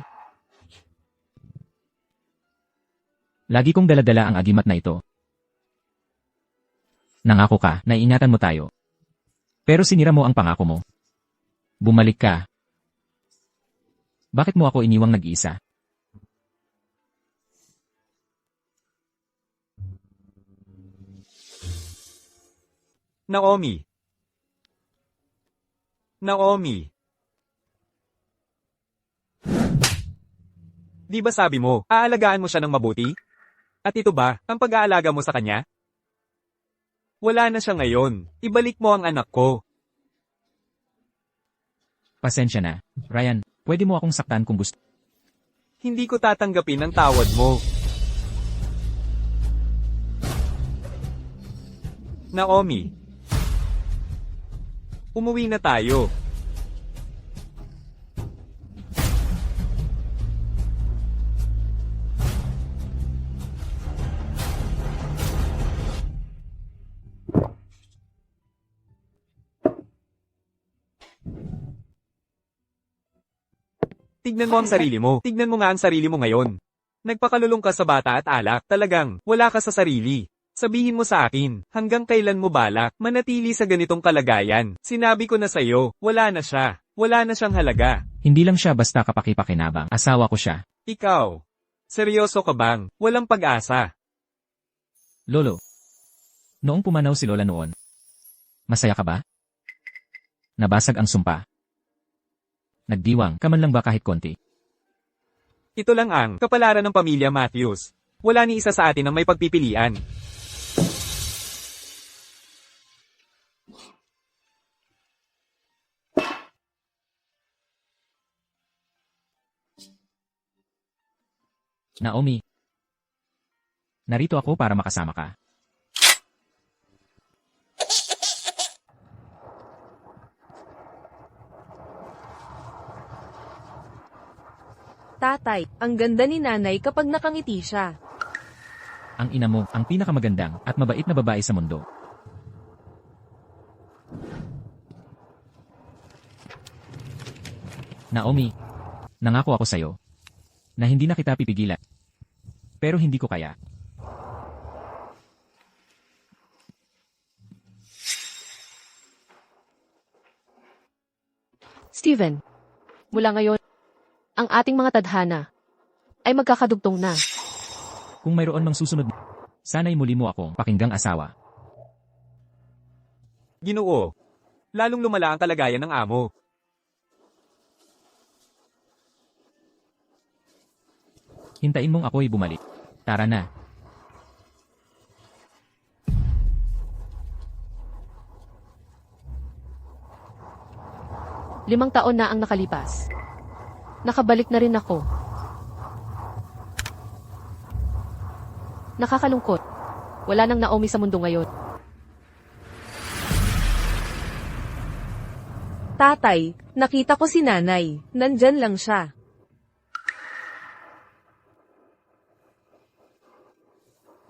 Lagi kong daladala ang agimat na ito. Nangako ka na ingatan mo tayo. Pero sinira mo ang pangako mo. Bumalik ka. Bakit mo ako iniwang nag-iisa? Naomi. Naomi. Di ba sabi mo, aalagaan mo siya ng mabuti? At ito ba, ang pag-aalaga mo sa kanya? Wala na siya ngayon. Ibalik mo ang anak ko. Pasensya na. Ryan, pwede mo akong saktan kung gusto. Hindi ko tatanggapin ang tawad mo. Naomi. Umuwi na tayo. Tignan mo ang sarili mo. Tignan mo nga ang sarili mo ngayon. Nagpakalulong ka sa bata at alak. Talagang, wala ka sa sarili. Sabihin mo sa akin, hanggang kailan mo balak manatili sa ganitong kalagayan? Sinabi ko na sa'yo, wala na siya. Wala na siyang halaga. Hindi lang siya basta kapakipakinabang. Asawa ko siya. Ikaw. Seryoso ka bang? Walang pag-asa. Lolo. Noong pumanaw si Lola noon. Masaya ka ba? Nabasag ang sumpa. Nagdiwang ka man lang ba kahit konti? Ito lang ang kapalaran ng pamilya Matthews. Wala ni isa sa atin ang may pagpipilian. Naomi. Narito ako para makasama ka. Tatay, ang ganda ni nanay kapag nakangiti siya. Ang ina mo, ang pinakamagandang at mabait na babae sa mundo. Naomi, nangako ako sa'yo na hindi na kita pipigilan. Pero hindi ko kaya. Steven, mula ngayon, ang ating mga tadhana ay magkakadugtong na. Kung mayroon mang susunod, sana'y muli mo akong pakinggang asawa. Ginoo. Lalong lumala ang kalagayan ng amo. Hintayin mong ako'y bumalik. Tara na. Limang taon na ang nakalipas. Nakabalik na rin ako. Nakakalungkot. Wala nang Naomi sa mundo ngayon. Tatay, nakita ko si nanay. Nandyan lang siya.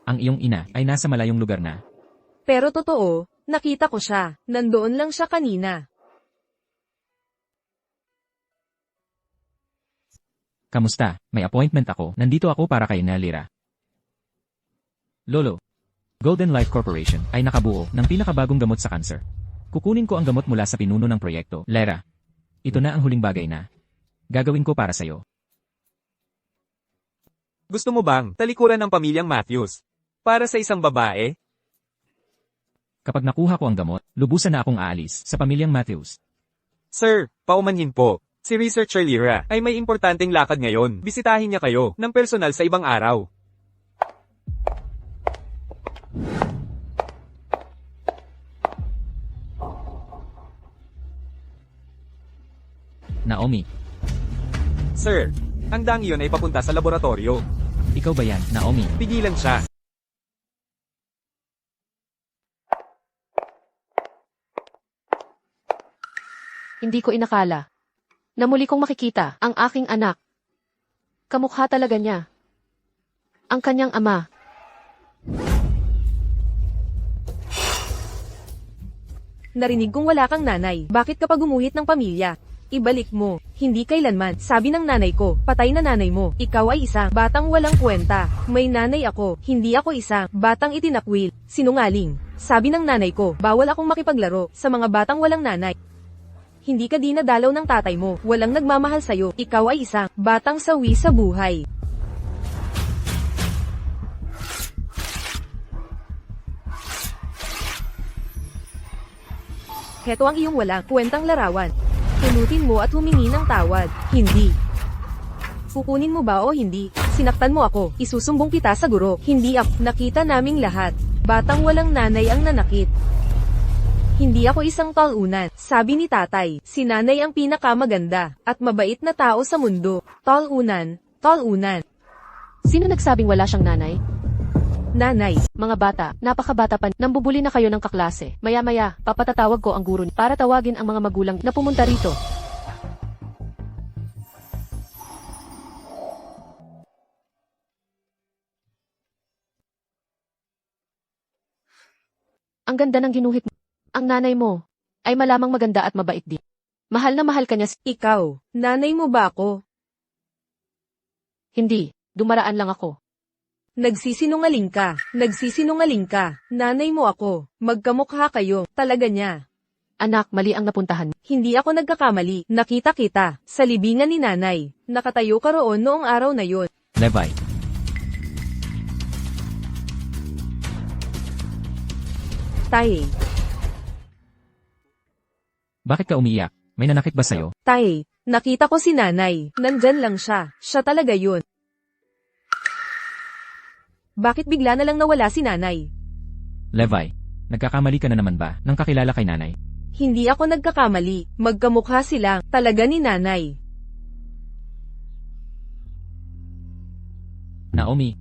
Ang iyong ina ay nasa malayong lugar na. Pero totoo, nakita ko siya. Nandoon lang siya kanina. Kamusta? May appointment ako. Nandito ako para kay Nalira. Lolo, Golden Life Corporation ay nakabuo ng pinakabagong gamot sa cancer. Kukunin ko ang gamot mula sa pinuno ng proyekto. Lera, ito na ang huling bagay na gagawin ko para sa'yo. Gusto mo bang talikuran ng pamilyang Matthews? Para sa isang babae? Kapag nakuha ko ang gamot, lubusan na akong aalis sa pamilyang Matthews. Sir, paumanhin po. Si Researcher Lyra ay may importanteng lakad ngayon. Bisitahin niya kayo ng personal sa ibang araw. Naomi, Sir, ang dang iyon ay papunta sa laboratorio. ikaw ba yan, Naomi? Pigilan siya. Hindi ko inakala na muli kong makikita ang aking anak. Kamukha talaga niya. Ang kanyang ama. Narinig kong wala kang nanay. Bakit ka pa gumuhit ng pamilya? Ibalik mo. Hindi kailanman. Sabi ng nanay ko, patay na nanay mo. Ikaw ay isang batang walang kwenta. May nanay ako. Hindi ako isang batang itinakwil. Sinungaling. Sabi ng nanay ko, bawal akong makipaglaro sa mga batang walang nanay. Hindi ka dinadalaw ng tatay mo. Walang nagmamahal sa'yo. Ikaw ay isang batang sawi sa buhay. Heto ang iyong walang kwentang larawan. Pulutin mo at humingi ng tawad. Hindi. Kukunin mo ba o hindi? Sinaktan mo ako. Isusumbong kita sa guro. Hindi ako. Nakita naming lahat. Batang walang nanay ang nanakit. Hindi ako isang talunan. Sabi ni tatay, si nanay ang pinakamaganda at mabait na tao sa mundo. Talunan, talunan. Sino nagsabing wala siyang nanay? Nanay. Mga bata, napakabata pa, nambubuli na kayo ng kaklase. Maya-maya, papatatawag ko ang guro para tawagin ang mga magulang na pumunta rito. Ang ganda ng ginuhit mo. Ang nanay mo ay malamang maganda at mabait din. Mahal na mahal ka niya. Ikaw, nanay mo ba ako? Hindi, dumaraan lang ako. Nagsisinungaling ka. Nagsisinungaling ka. Nanay mo ako. Magkamukha kayo. Talaga niya. Anak, mali ang napuntahan. Hindi ako nagkakamali. Nakita kita sa libingan ni nanay. Nakatayo ka roon noong araw na yon. Levi. Tae. Bakit ka umiiyak? May nanakit ba sa'yo? Tae. Nakita ko si nanay. Nandyan lang siya. Siya talaga yun. Bakit bigla na lang nawala si nanay? Levi, nagkakamali ka na naman ba nang kakilala kay nanay? Hindi ako nagkakamali. Magkamukha silang talaga ni nanay. Naomi,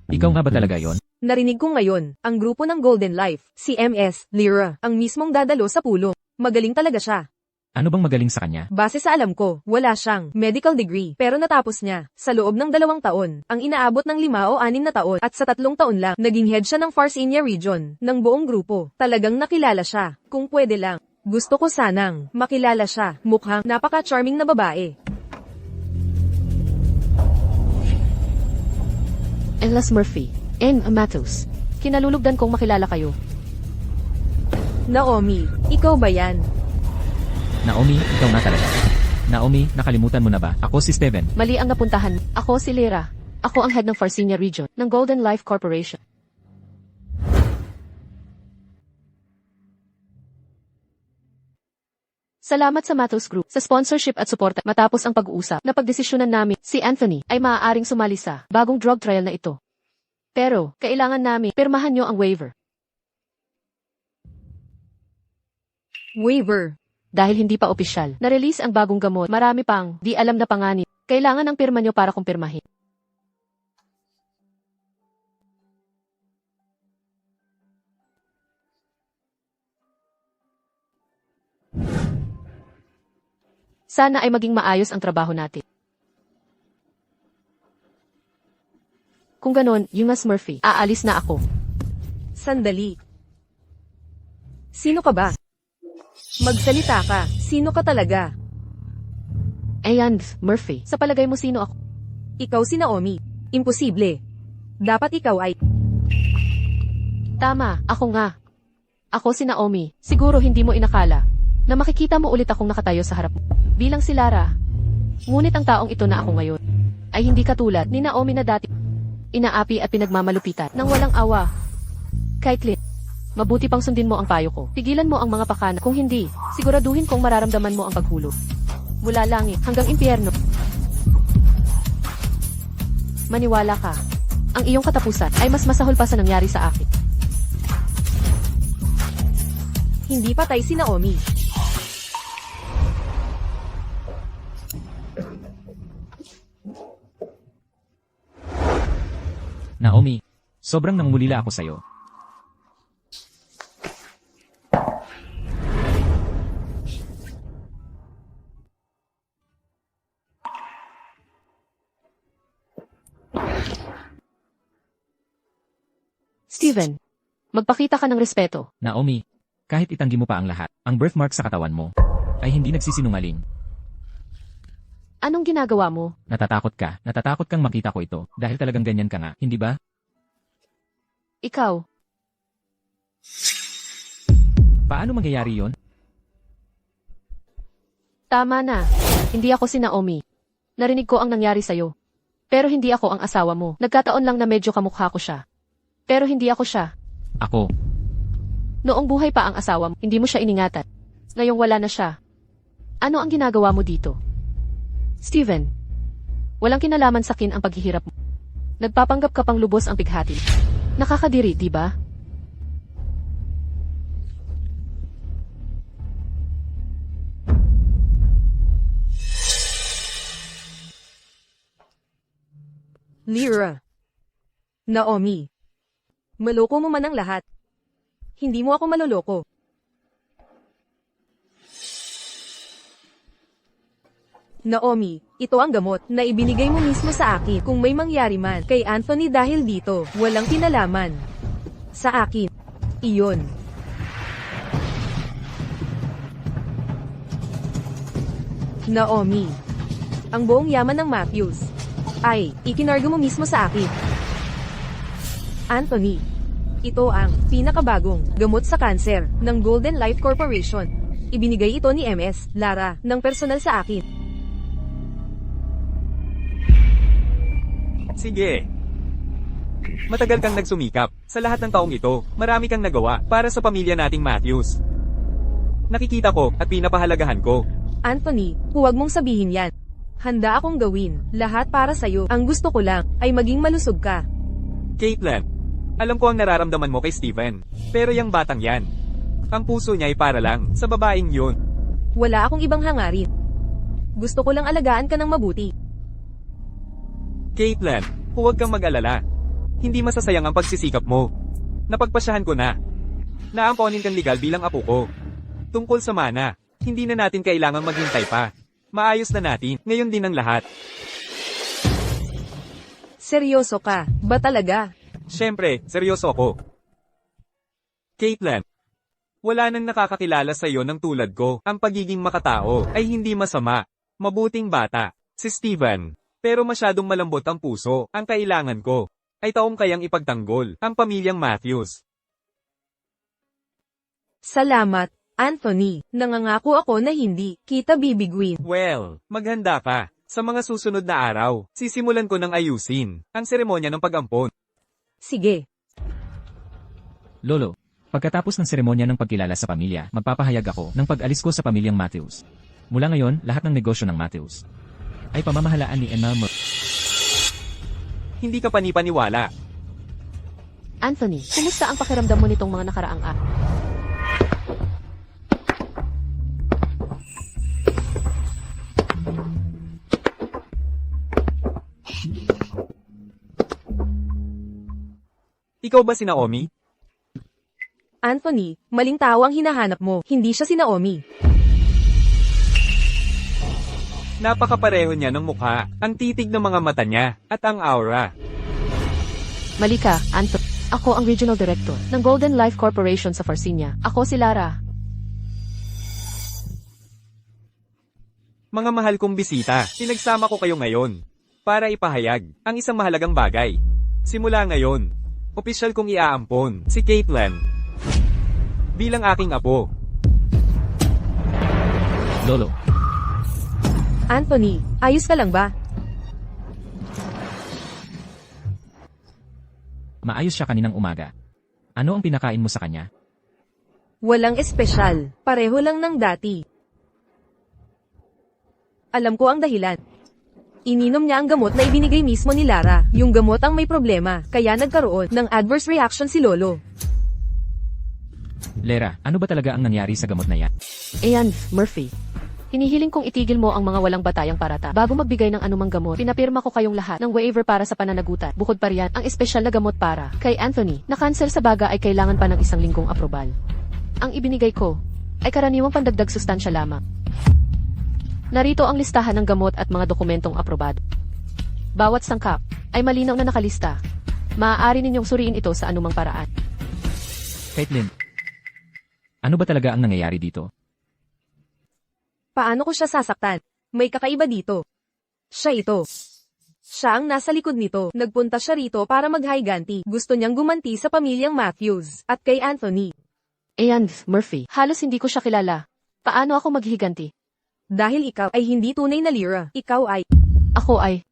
ikaw nga ba talaga yon? Narinig ko ngayon, ang grupo ng Golden Life, si MS, Lyra, ang mismong dadalo sa pulo. Magaling talaga siya. Ano bang magaling sa kanya? Base sa alam ko, wala siyang medical degree, pero natapos niya sa loob ng 2 taon, ang inaabot ng 5 o 6 na taon, at sa 3 taon lang, naging head siya ng Farsinia region, ng buong grupo. Talagang nakilala siya. Kung pwede lang, gusto ko sanang makilala siya. Mukhang napaka-charming na babae. Elas Murphy, N. Matos. Kinalulugdan kong makilala kayo. Naomi, ikaw ba yan? Naomi, ikaw na talaga. Naomi, nakalimutan mo na ba? Ako si Steven. Mali ang napuntahan. Ako si Lyra. Ako ang head ng Farsinia region, ng Golden Life Corporation. Salamat sa Matos Group sa sponsorship at suporta. Matapos ang pag-uusap na pagdesisyonan namin, si Anthony ay maaaring sumali sa bagong drug trial na ito. Pero, kailangan namin pirmahan niyo ang waiver. Waiver. Dahil hindi pa opisyal, na-release ang bagong gamot, marami pang di alam na panganib. Kailangan ng pirma niyo para kumpirmahin. Sana ay maging maayos ang trabaho natin. Kung ganon, yung Mas Murphy, aalis na ako. Sandali. Sino ka ba? Magsalita ka. Sino ka talaga? Ayan, Murphy, sa palagay mo sino ako? Ikaw si Naomi. Imposible. Dapat ikaw ay... Tama, ako nga. Ako si Naomi. Siguro hindi mo inakala na makikita mo ulit akong nakatayo sa harap mo. Bilang si Lara. Ngunit ang taong ito na ako ngayon ay hindi katulad ni Naomi na dati inaapi at pinagmamalupitan nang walang awa. Caitlyn, mabuti pang sundin mo ang payo ko. Tigilan mo ang mga pakana. Kung hindi, siguraduhin kong mararamdaman mo ang paghulog. Mula langit hanggang impyerno. Maniwala ka. Ang iyong katapusan ay mas masahol pa sa nangyari sa akin. Hindi patay si Naomi. Naomi, sobrang nangungulila ako sa'yo. Steven, magpakita ka ng respeto. Naomi, kahit itanggi mo pa ang lahat, ang birthmark sa katawan mo ay hindi nagsisinungaling. Anong ginagawa mo? Natatakot ka. Natatakot kang makita ko ito dahil talagang ganyan ka nga, hindi ba? Ikaw, Paano mangyayari yon? tama na. Hindi ako si Naomi. Narinig ko ang nangyari sa'yo. Pero hindi ako ang asawa mo. Nagkataon lang na medyo kamukha ko siya. Pero hindi ako siya. Ako. Noong buhay pa ang asawa mo, hindi mo siya iningatan. Ngayong wala na siya. Ano ang ginagawa mo dito? Steven, walang kinalaman sa akin ang paghihirap mo. Nagpapanggap ka pang lubos ang pighati. Nakakadiri, di ba? Lyra. Naomi. Maloko mo man ang lahat. Hindi mo ako maloloko. Naomi, ito ang gamot na ibinigay mo mismo sa akin kung may mangyari man kay Anthony dahil dito, walang kinalaman. Sa akin. Iyon. Naomi. Ang buong yaman ng Matthews ay ikinarga mo mismo sa akin. Anthony. Ito ang pinakabagong gamot sa kanser ng Golden Life Corporation. Ibinigay ito ni MS Lara ng personal sa akin. Sige. Matagal kang nagsumikap. Sa lahat ng taong ito, marami kang nagawa para sa pamilya nating Matthews. Nakikita ko at pinapahalagahan ko. Anthony, huwag mong sabihin yan. Handa akong gawin lahat para sa'yo. Ang gusto ko lang ay maging malusog ka. Caitlin, alam ko ang nararamdaman mo kay Steven. Pero yung batang yan, ang puso niya ay para lang sa babaeng yun. Wala akong ibang hangarin. Gusto ko lang alagaan ka ng mabuti. Caitlin, huwag kang mag-alala. Hindi masasayang ang pagsisikap mo. Napagpasyahan ko na. Naamponin kang legal bilang apo ko. Tungkol sa mana, hindi na natin kailangang maghintay pa. Maayos na natin, ngayon din ang lahat. Seryoso ka, ba talaga? Siyempre, seryoso ako. Caitlin, wala nang nakakakilala sa iyo ng tulad ko. Ang pagiging makatao ay hindi masama. Mabuting bata, si Steven. Pero masyadong malambot ang puso. Ang kailangan ko ay taong kayang ipagtanggol ang pamilyang Matthews. Salamat, Anthony. Nangangako ako na hindi kita bibiguin. Well, maghanda ka. Sa mga susunod na araw, sisimulan ko ng ayusin ang seremonya ng pag-ampon. Sige. Lolo, pagkatapos ng seremonya ng pagkilala sa pamilya, magpapahayag ako ng pag-alis ko sa pamilyang Matthews. Mula ngayon, lahat ng negosyo ng Matthews ay pamamahalaan ni Emma Hindi ka panipaniwala. Anthony, kumusta ang pakiramdam mo nitong mga nakaraang araw? Ikaw ba si Naomi? Anthony, maling tao ang hinahanap mo. Hindi siya si Naomi. Napakapareho niya ng mukha, ang titig ng mga mata niya, at ang aura. Mali ka, Anthony. Ako ang Regional Director ng Golden Life Corporation sa Farsinia. Ako si Lara. Mga mahal kong bisita, pinagsama ko kayo ngayon para ipahayag ang isang mahalagang bagay. Simula ngayon, opisyal kong iaampon si Caitlin bilang aking apo. Lolo, Anthony, ayos ka lang ba? maayos siya kaninang umaga. Ano ang pinakain mo sa kanya? Walang espesyal. Pareho lang ng dati. Alam ko ang dahilan. Ininom niya ang gamot na ibinigay mismo ni Lara. Yung gamot ang may problema, kaya nagkaroon ng adverse reaction si Lolo. Lera, ano ba talaga ang nangyari sa gamot na yan? Ayan, Murphy. Hinihiling kong itigil mo ang mga walang batayang parata. Bago magbigay ng anumang gamot, pinapirma ko kayong lahat ng waiver para sa pananagutan. Bukod pa riyan, ang espesyal na gamot para kay Anthony, na cancel sa baga ay kailangan pa ng 1 linggong aprobal. Ang ibinigay ko ay karaniwang pandagdag sustansya lamang. Narito ang listahan ng gamot at mga dokumentong aprobado. Bawat sangkap ay malinaw na nakalista Maaari ninyong suriin ito sa anumang paraan. Caitlin, ano ba talaga ang nangyayari dito? Paano ko siya sasaktan? May kakaiba dito. Siya ito. Siya ang nasa likod nito. Nagpunta siya rito para maghiganti. Gusto niyang gumanti sa pamilyang Matthews at kay Anthony. Ayan, Murphy. Halos hindi ko siya kilala. Paano ako maghiganti? Dahil ikaw ay hindi tunay na Lyra. Ikaw ay... Ako ay...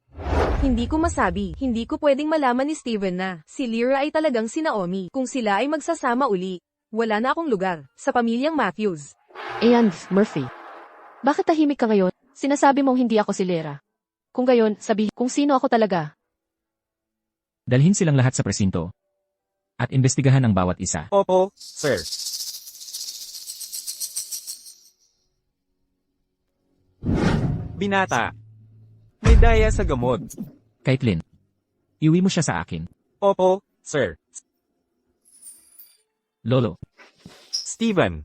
Hindi ko masabi. Hindi ko pwedeng malaman ni Steven na si Lyra ay talagang si Naomi. Kung sila ay magsasama uli, wala na akong lugar sa pamilyang Matthews. Ayan, Murphy. Bakit tahimik ka ngayon? Sinasabi mong hindi ako si Lyra. Kung gayon, sabihin kung sino ako talaga. Dalhin silang lahat sa presinto. At imbestigahan ang bawat isa. Opo, sir. Binata. May daya sa gamot. Caitlin, iwi mo siya sa akin. Opo, sir. Lolo, Steven.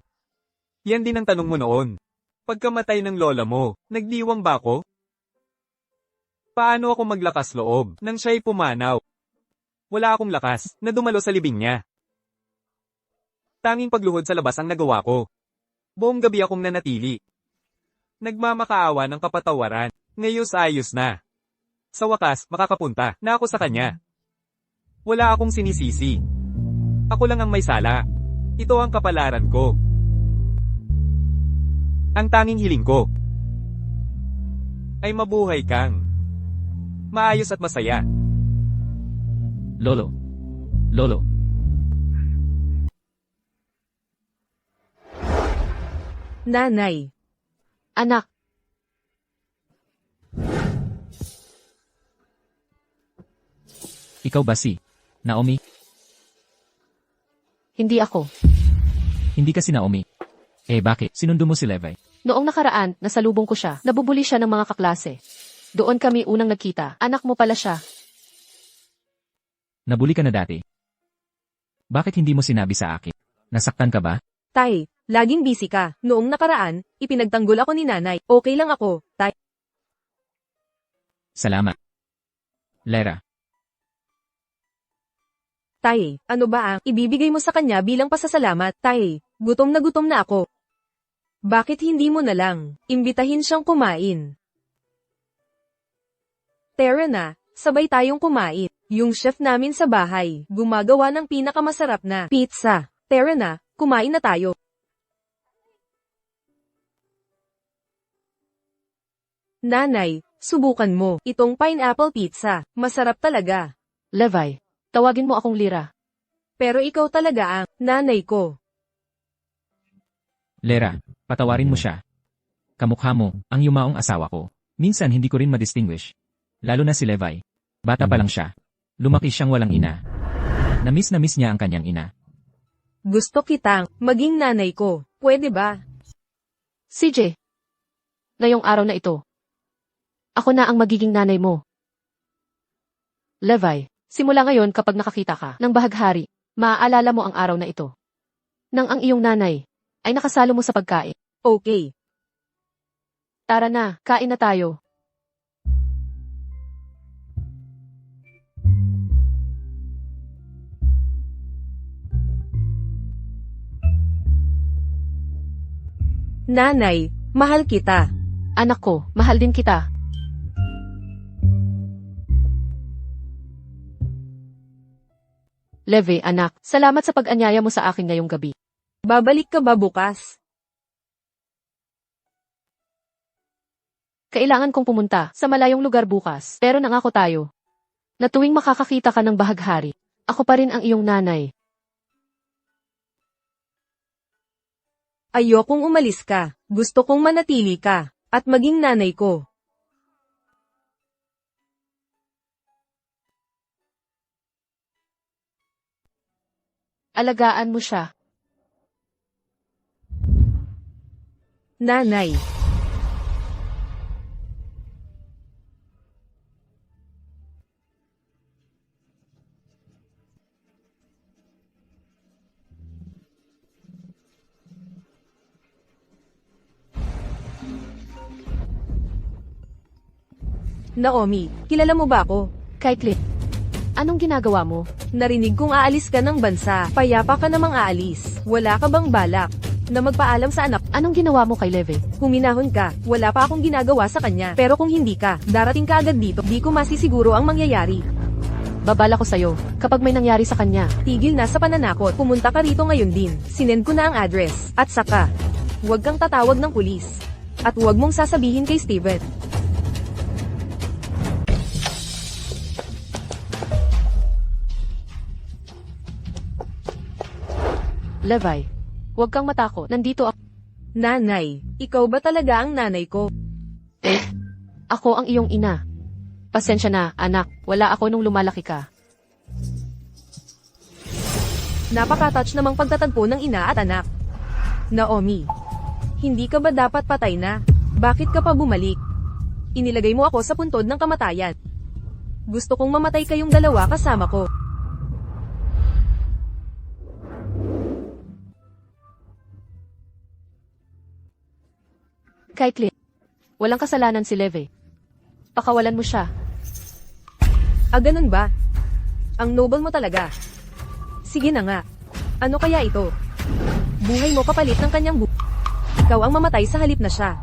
Yan din ang tanong mo noon. Pagkamatay ng lola mo, nagdiwang ba ako? Paano ako maglakas loob nang siya'y pumanaw? Wala akong lakas na dumalo sa libing niya. Tanging pagluhod sa labas ang nagawa ko. Buong gabi akong nanatili. Nagmamakaawa ng kapatawaran. Ngayos-ayos na. Sa wakas, makakapunta na ako sa kanya. Wala akong sinisisi. Ako lang ang may sala. Ito ang kapalaran ko. Ang tanging hiling ko ay mabuhay kang maayos at masaya. Lolo, Lolo, Nanay. Anak, ikaw ba si Naomi? hindi ako. Hindi ka si Naomi. Eh bakit? Sinundo mo si Levi. Noong nakaraan, nasalubong ko siya. Nabubuli siya ng mga kaklase. Doon kami unang nagkita. Anak mo pala siya. Nabuli ka na dati. Bakit hindi mo sinabi sa akin? Nasaktan ka ba? Tay, laging busy ka. Noong nakaraan, ipinagtanggol ako ni nanay. Okay lang ako, tay. Salamat. Lera, Tay, ano ba ang ibibigay mo sa kanya bilang pasasalamat? Tay, gutom na ako. Bakit hindi mo na lang imbitahin siyang kumain? Tara na, sabay tayong kumain. Yung chef namin sa bahay, gumagawa ng pinakamasarap na pizza. Tara na, kumain na tayo. Nanay, subukan mo itong pineapple pizza. Masarap talaga. Levi, tawagin mo akong Lyra. Pero ikaw talaga ang nanay ko. Lera, patawarin mo siya. Kamukha mo, ang yumaong asawa ko. Minsan hindi ko rin ma-distinguish. Lalo na si Levi. Bata pa lang siya. Lumaki siyang walang ina. Na miss niya ang kanyang ina. Gusto kitang maging nanay ko. Pwede ba? CJ, ngayong araw na ito, ako na ang magiging nanay mo. Levi, simula ngayon kapag nakakita ka ng bahaghari, maaalala mo ang araw na ito. Nang ang iyong nanay ay nakasalo mo sa pagkain. Okay. Tara na, kain na tayo. Nanay, mahal kita. Anak ko, mahal din kita. Levi, anak, salamat sa pag-anyaya mo sa akin ngayong gabi. Babalik ka ba bukas? Kailangan kong pumunta sa malayong lugar bukas, pero nangako tayo na tuwing makakakita ka ng bahaghari, ako pa rin ang iyong nanay. Ayokong umalis ka. Gusto kong manatili ka at maging nanay ko. Alagaan mo siya. Nanay. Naomi, kilala mo ba ako? Caitlin, Anong ginagawa mo? Narinig kong aalis ka ng bansa. Payapa ka namang aalis. Wala ka bang balak na magpaalam sa anak? Anong ginawa mo kay Leve? Huminahon ka. Wala pa akong ginagawa sa kanya. Pero kung hindi ka, darating ka agad dito. Di ko masisiguro ang mangyayari. Babala ko sa'yo, kapag may nangyari sa kanya. Tigil na sa pananakot. Pumunta ka rito ngayon din. Sinend ko na ang address. At saka, huwag kang tatawag ng pulis. At huwag mong sasabihin kay Steven. Levi, huwag kang matakot. Nandito ako. Nanay, ikaw ba talaga ang nanay ko? Ako ang iyong ina. Pasensya na, anak. Wala ako nung lumalaki ka. Napaka-touch namang pagtatagpo ng ina at anak. Naomi, hindi ka ba dapat patay na? Bakit ka pa bumalik? Inilagay mo ako sa puntod ng kamatayan. Gusto kong mamatay kayong dalawa kasama ko. Caitlyn, walang kasalanan si Leve. Pakawalan mo siya. Ganun ba? Ang noble mo talaga. Sige na nga. Ano kaya ito? Buhay mo kapalit ng kanyang Ikaw ang mamatay sa halip na siya.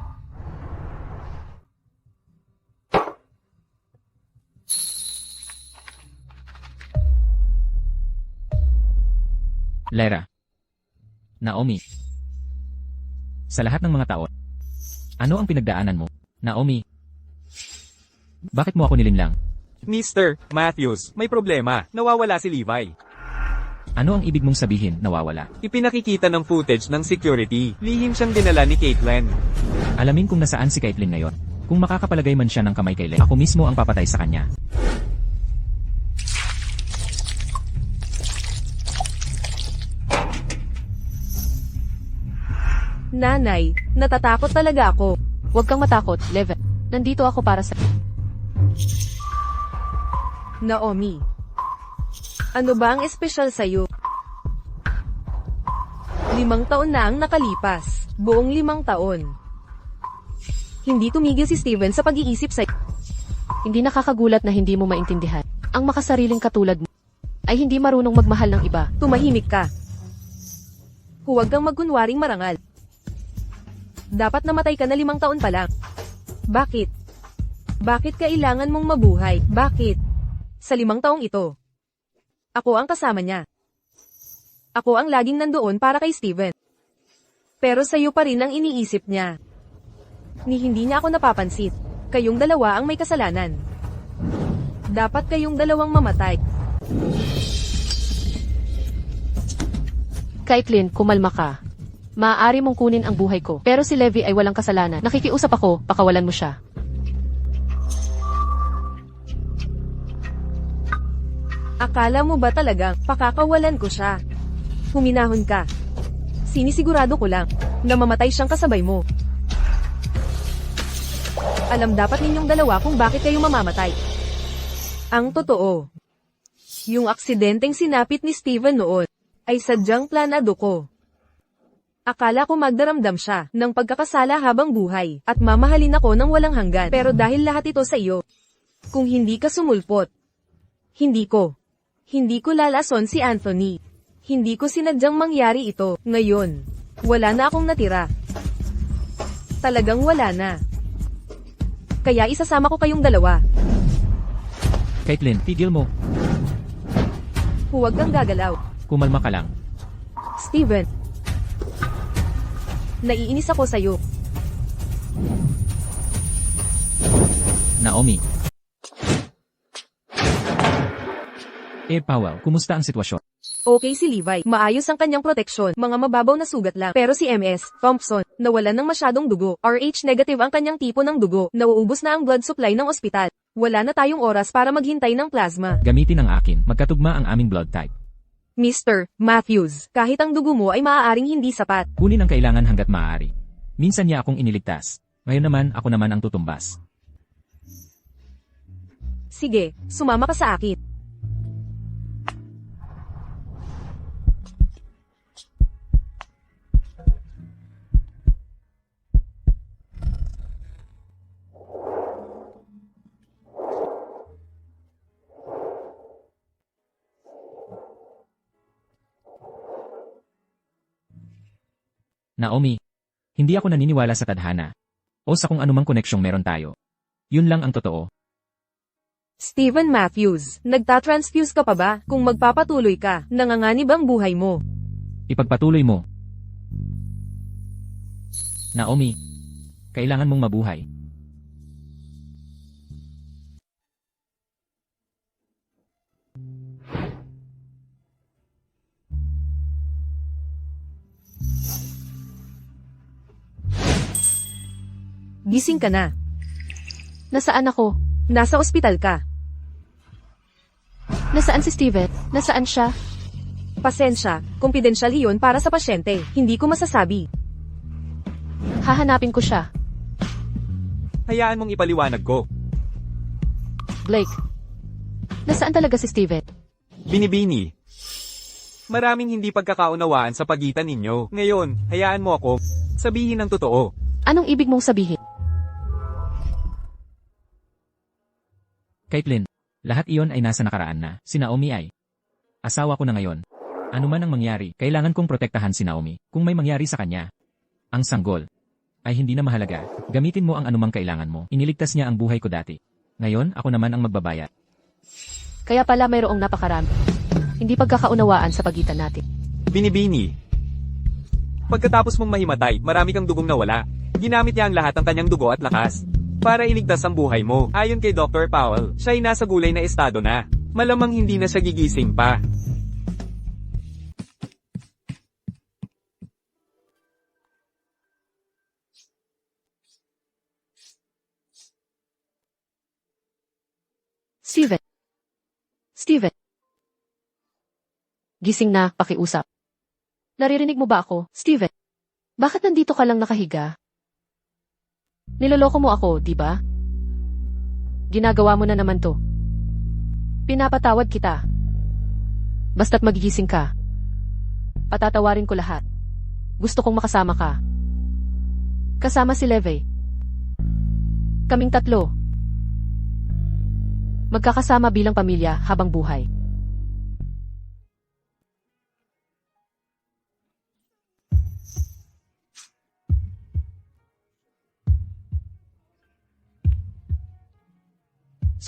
Lyra. Naomi. Sa lahat ng mga tao, ano ang pinagdaanan mo? Naomi. Bakit mo ako nilinlang? Mr. Matthews, may problema. Nawawala si Levi. Ano ang ibig mong sabihin, nawawala? Ipinakikita ng footage ng security. Lihim siyang dinala ni Caitlyn. Alamin kung nasaan si Caitlyn ngayon. Kung makakapalagay man siya ng kamay kay Len, ako mismo ang papatay sa kanya. Nanay, natatakot talaga ako. Huwag kang matakot, Leve. Nandito ako para sa... Naomi. Ano ba ang espesyal sa'yo? 5 taon na ang nakalipas. Buong 5 taon. Hindi tumigil si Steven sa pag-iisip sa'yo. Hindi nakakagulat na hindi mo maintindihan. Ang makasariling katulad mo ay hindi marunong magmahal ng iba. Tumahimik ka. Huwag kang magkunwaring marangal. Dapat namatay ka na 5 taon pa lang. Bakit? Bakit kailangan mong mabuhay? Bakit? Sa 5 taong ito, ako ang kasama niya. Ako ang laging nandoon para kay Steven. Pero sa'yo pa rin ang iniisip niya. Ni hindi niya ako napapansin. Kayong dalawa ang may kasalanan. Dapat kayong dalawang mamatay. Caitlyn, kumalma ka. Maaari mong kunin ang buhay ko. Pero si Levy ay walang kasalanan. Nakikiusap ako, pakawalan mo siya. Akala mo ba talagang pakakawalan ko siya? Huminahon ka. Sinisigurado ko lang na mamatay siyang kasabay mo. Alam dapat ninyong dalawa kung bakit kayo mamamatay. Ang totoo, yung aksidenteng sinapit ni Steven noon ay sadyang planado ko. Akala ko magdaramdam siya ng pagkakasala habang buhay at mamahalin ako ng walang hanggan. Pero dahil lahat ito sa iyo, kung hindi ka sumulpot, hindi ko lalason si Anthony. Hindi ko sinadyang mangyari ito. Ngayon, wala na akong natira. Talagang wala na. Kaya isasama ko kayong dalawa. Caitlyn, tigil mo. Huwag kang gagalaw. Kumalma ka lang. Steven. Naiinis ako sa'yo. Naomi. Powell, kumusta ang sitwasyon? Okay si Levi. Maayos ang kanyang proteksyon. Mga mababaw na sugat lang. Pero si MS, Thompson, nawalan ng masyadong dugo. RH negative ang kanyang tipo ng dugo. Nauubos na ang blood supply ng ospital. Wala na tayong oras para maghintay ng plasma. Gamitin ang akin. Magkatugma ang aming blood type. Mr. Matthews, kahit ang dugo mo ay maaaring hindi sapat. Kunin ang kailangan hanggat maaari. Minsan niya akong iniligtas. Ngayon naman, ako naman ang tutumbas. Sige, sumama ka sa akin. Naomi, hindi ako naniniwala sa tadhana. O sa kung anumang koneksyong meron tayo. Yun lang ang totoo. Steven Matthews, nagtatransfuse ka pa ba? Kung magpapatuloy ka, nanganganib ang buhay mo. Ipagpatuloy mo. Naomi, kailangan mong mabuhay. Gising ka na. Nasaan ako? Nasa ospital ka. Nasaan si Steven? Nasaan siya? Pasensya, kumpidensyal iyon para sa pasyente. Hindi ko masasabi. Hahanapin ko siya. Hayaan mong ipaliwanag ko. Blake. Nasaan talaga si Steven? Binibini. Maraming hindi pagkakaunawaan sa pagitan ninyo. Ngayon, hayaan mo ako. Sabihin ang totoo. Anong ibig mong sabihin? Caitlin, lahat iyon ay nasa nakaraan na. Si Naomi ay asawa ko na ngayon. Ano man ang mangyari, kailangan kong protektahan si Naomi. Kung may mangyari sa kanya, ang sanggol ay hindi na mahalaga. Gamitin mo ang anumang kailangan mo. Iniligtas niya ang buhay ko dati. Ngayon, ako naman ang magbabayad. Kaya pala mayroong napakarami. Hindi pagkakaunawaan sa pagitan natin. Binibini. Pagkatapos mong mahimatay, marami kang dugong nawala. Ginamit niya ang lahat ng kanyang dugo at lakas para iligtas ang buhay mo. Ayon kay Dr. Powell, siya ay nasa gulay na estado na. Malamang hindi na siya gigising pa. Steven. Steven. Gising na, pakiusap. Naririnig mo ba ako, Steven? Bakit nandito ka lang nakahiga? Niloloko mo ako, di ba? Ginagawa mo na naman to. Pinapatawad kita. Basta't magigising ka. Patatawarin ko lahat. Gusto kong makasama ka. Kasama si Leve. Kaming tatlo. Magkakasama bilang pamilya habang buhay.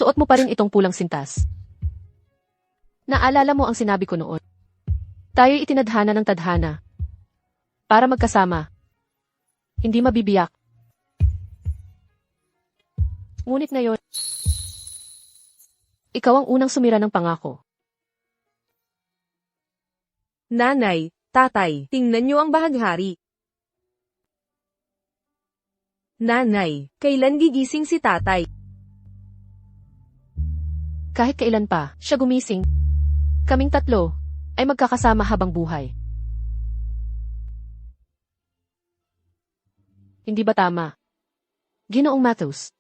Suot mo pa rin itong pulang sintas. Naalala mo ang sinabi ko noon. Tayo'y itinadhana ng tadhana. Para magkasama. Hindi mabibiyak. Ngunit ngayon, ikaw ang unang sumira ng pangako. Nanay, tatay, tingnan niyo ang bahaghari. Nanay, kailan gigising si tatay? Kahit kailan pa, siya gumising. Kaming tatlo ay magkakasama habang buhay. Hindi ba tama? Ginoong Matthews.